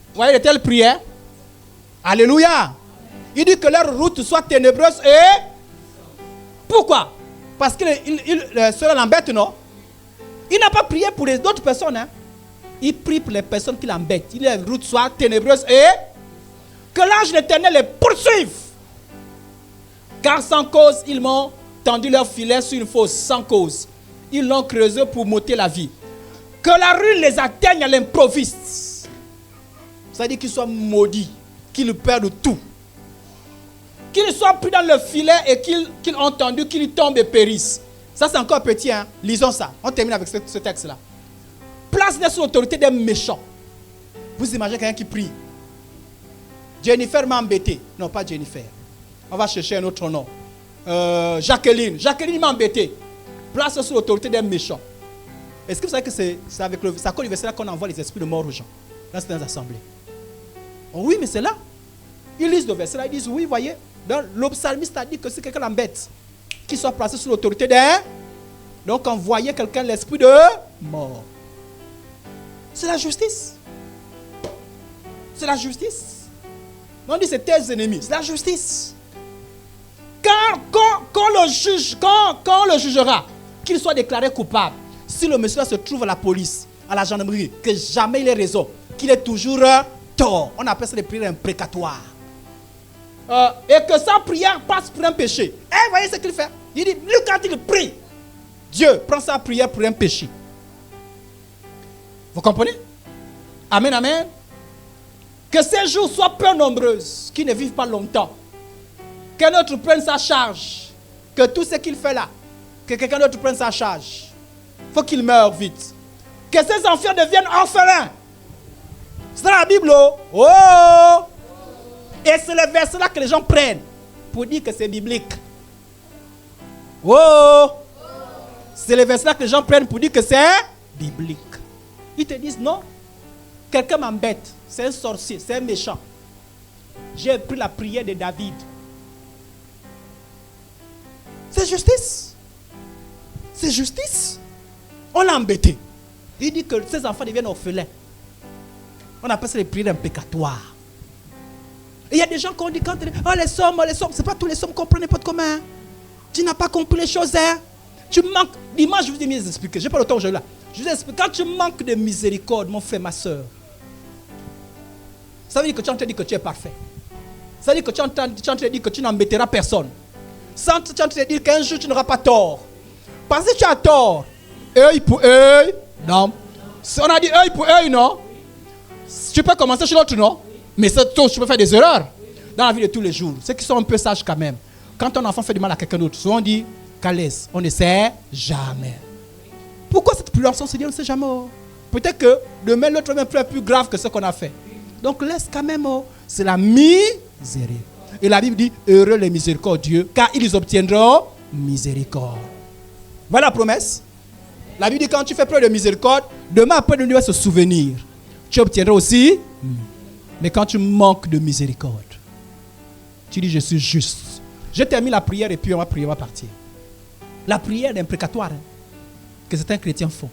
A: Vous voyez de telles prières? Alléluia. Il dit que leur route soit ténébreuse et... Pourquoi? Parce que cela l'embête, non? Il n'a pas prié pour les autres personnes. Hein? Il prie pour les personnes qui l'embêtent. Il dit que leur route soit ténébreuse et... Que l'ange de l'Éternel les poursuive. Car sans cause, ils m'ont tendu leur filet sur une fosse. Sans cause. Ils l'ont creusé pour m'ôter la vie. Que la ruine les atteigne à l'improviste. Ça veut dire qu'ils soient maudits. Qu'ils perdent tout. Qu'ils soient pris dans le filet et qu'ils ont entendu qu'ils tombent et périssent. Ça c'est encore petit, hein. Lisons ça. On termine avec ce texte-là. Place-les sous l'autorité des méchants. Vous imaginez quelqu'un qui prie. Jennifer m'a embêté. Non, pas Jennifer. On va chercher un autre nom. Jacqueline. Jacqueline m'a embêté. Place sous l'autorité des méchants. Est-ce que vous savez que c'est avec le sacre universel qu'on envoie les esprits de mort aux gens dans certaines assemblées? Oh, oui, mais c'est là. Ils lisent le verset là, ils disent oui, voyez. Le psalmiste a dit que si quelqu'un l'embête, qu'il soit placé sous l'autorité d'un. Donc envoyer quelqu'un l'esprit de mort. C'est la justice. C'est la justice. On dit c'est tes ennemis. C'est la justice. Quand le jugera, qu'il soit déclaré coupable, si le monsieur se trouve à la police, à la gendarmerie, que jamais il ait raison, qu'il est toujours tort, on appelle ça des prières imprécatoires. Et que sa prière passe pour un péché. Et voyez ce qu'il fait. Il dit, lui quand il prie, Dieu prend sa prière pour un péché. Vous comprenez? Amen, amen. Que ces jours soient peu nombreuses, qui ne vivent pas longtemps. Qu'un autre prenne sa charge. Que tout ce qu'il fait là, que quelqu'un d'autre prenne sa charge. Il faut qu'il meure vite. Que ses enfants deviennent orphelins. C'est dans la Bible. Oh! Et c'est le verset là que les gens prennent pour dire que c'est biblique. Oh! C'est le verset là que les gens prennent pour dire que c'est biblique. Ils te disent non. Quelqu'un m'embête. C'est un sorcier, c'est un méchant. J'ai pris la prière de David. C'est justice. C'est justice. On l'a embêté. Il dit que ses enfants deviennent orphelins. On appelle ça les prières imprécatoires. Et il y a des gens qui ont dit quand oh, les sommes, ce n'est pas tous les sommes qu'on prend n'importe comment. Tu n'as pas compris les choses, hein? Tu manques. Dimanche, je vous ai mis à expliquer. Je n'ai pas le temps aujourd'hui là. Je vous explique. Quand tu manques de miséricorde, mon frère, ma soeur, ça veut dire que tu es en train de dire que tu es parfait. Ça veut dire que tu es en train de dire que tu n'embêteras personne. Tu es en train de dire qu'un jour tu n'auras pas tort. Parce que tu as tort. Œil pour œil. Non. On a dit œil pour œil, non? Tu peux commencer chez l'autre, non? Mais ça, tu peux faire des erreurs dans la vie de tous les jours. Ceux qui sont un peu sages quand même. Quand ton enfant fait du mal à quelqu'un d'autre, souvent on dit qu'à l'aise, on ne sait jamais. Pourquoi cette pleuration se dit on ne sait jamais? Peut-être que demain l'autre même est plus grave que ce qu'on a fait. Donc laisse quand même. C'est la miséricorde. Et la Bible dit heureux les miséricordieux, car ils obtiendront miséricorde. Voilà la promesse. La Bible dit quand tu fais preuve de miséricorde, demain après de nous se souvenir. Tu obtiendras aussi. Mais quand tu manques de miséricorde, tu dis je suis juste. Je termine la prière et puis on va prier, on va partir. La prière est imprécatoire, que certains chrétiens font.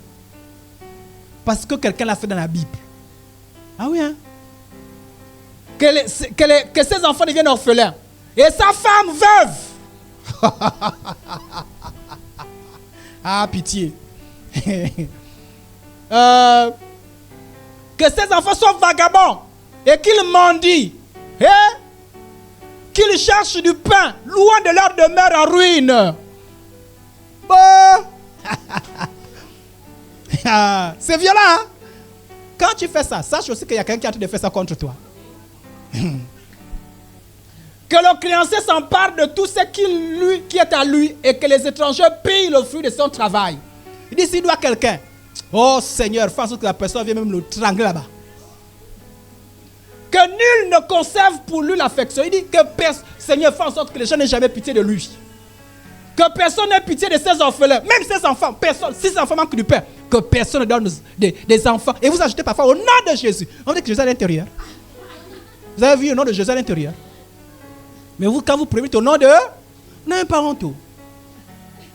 A: Parce que quelqu'un l'a fait dans la Bible. Ah oui, hein? Que ses enfants deviennent orphelins. Et sa femme veuve. Ah, pitié. Que ses enfants soient vagabonds et qu'ils mendient. Qu'ils cherchent du pain loin de leur demeure en ruine. C'est violent, hein? Quand tu fais ça, sache aussi qu'il y a quelqu'un qui est en train de faire ça contre toi. Que le créancier s'empare de tout ce qui est à lui et que les étrangers pillent le fruit de son travail. Il dit s'il doit quelqu'un, oh Seigneur, fais en sorte que la personne vienne même le trangler là-bas. Que nul ne conserve pour lui l'affection. Il dit que Seigneur, fais en sorte que les gens n'aient jamais pitié de lui. Que personne n'ait pitié de ses orphelins, même ses enfants. Personne, si ses enfants manquent du pain, que personne ne donne des enfants. Et vous ajoutez parfois au nom de Jésus. On dit que Jésus est à l'intérieur. Vous avez vu le nom de Jésus à l'intérieur. Mais vous, quand vous priez au nom de... Non, pas honte.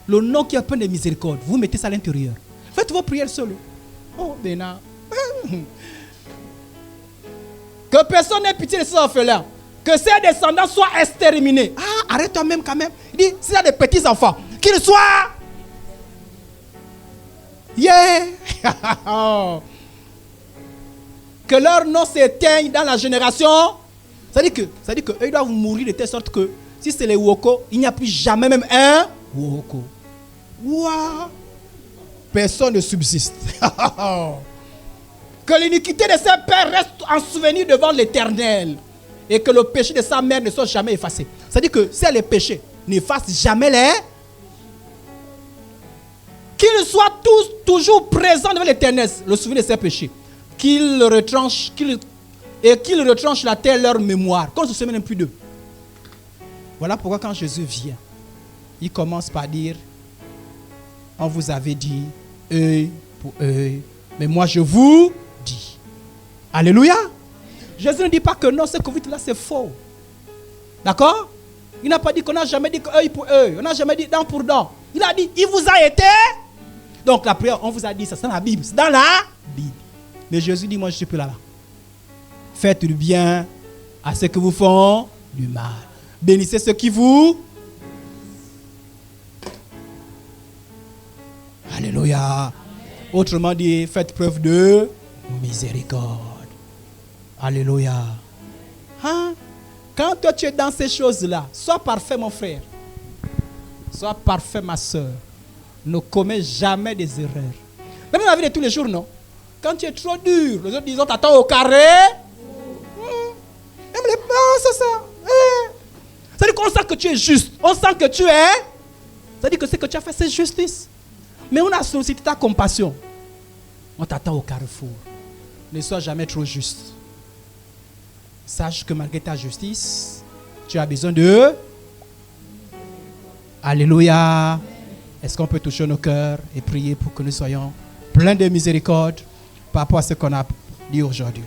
A: Le nom qui a plein de miséricorde, vous mettez ça à l'intérieur. Faites vos prières seules. Oh, Bénin. Que personne n'ait pitié de ses orphelins. Que ses descendants soient exterminés. Ah, arrête-toi même quand même. Il dit, s'il y a des petits-enfants, qu'ils soient... Yeah. Que leur nom s'éteigne dans la génération. Ça dit que eux doivent mourir de telle sorte que si c'est les Woko, il n'y a plus jamais même un Woko. Wow. Personne ne subsiste. Que l'iniquité de ses pères reste en souvenir devant l'Éternel. Et que le péché de sa mère ne soit jamais effacé. C'est-à-dire que si les péchés n'effacent jamais les... Qu'ils soient tous toujours présents devant l'Éternel, le souvenir de ses péchés. Qu'ils retranchent, qu'ils retranchent la terre leur mémoire. Qu'on ne se souvient même plus d'eux. Voilà pourquoi quand Jésus vient, il commence par dire, on vous avait dit, œil pour œil, mais moi je vous dis. Alléluia. Jésus ne dit pas que non, ce que vous dites là c'est faux. D'accord? Il n'a pas dit qu'on n'a jamais dit œil pour œil. On n'a jamais dit dent pour dent. Il a dit, il vous a été. Donc la prière, on vous a dit, ça c'est dans la Bible. C'est dans la Bible. Mais Jésus dit, moi je ne suis plus là. Faites du bien à ceux qui vous font du mal. Bénissez ceux qui vous... Alléluia. Autrement dit, faites preuve de miséricorde. Alléluia. Hein? Quand toi tu es dans ces choses-là, sois parfait mon frère. Sois parfait ma soeur. Ne commets jamais des erreurs. Même dans la vie de tous les jours, non? Quand tu es trop dur, les autres disent, t'attends au carré. Même les parents, c'est ça. C'est-à-dire qu'on sent que tu es juste. On sent que tu es. C'est-à-dire que ce que tu as fait, c'est justice. Mais on a sollicité ta compassion. On t'attend au carrefour. Ne sois jamais trop juste. Sache que malgré ta justice, tu as besoin de... Alléluia. Est-ce qu'on peut toucher nos cœurs et prier pour que nous soyons pleins de miséricorde par rapport à ce qu'on a dit aujourd'hui?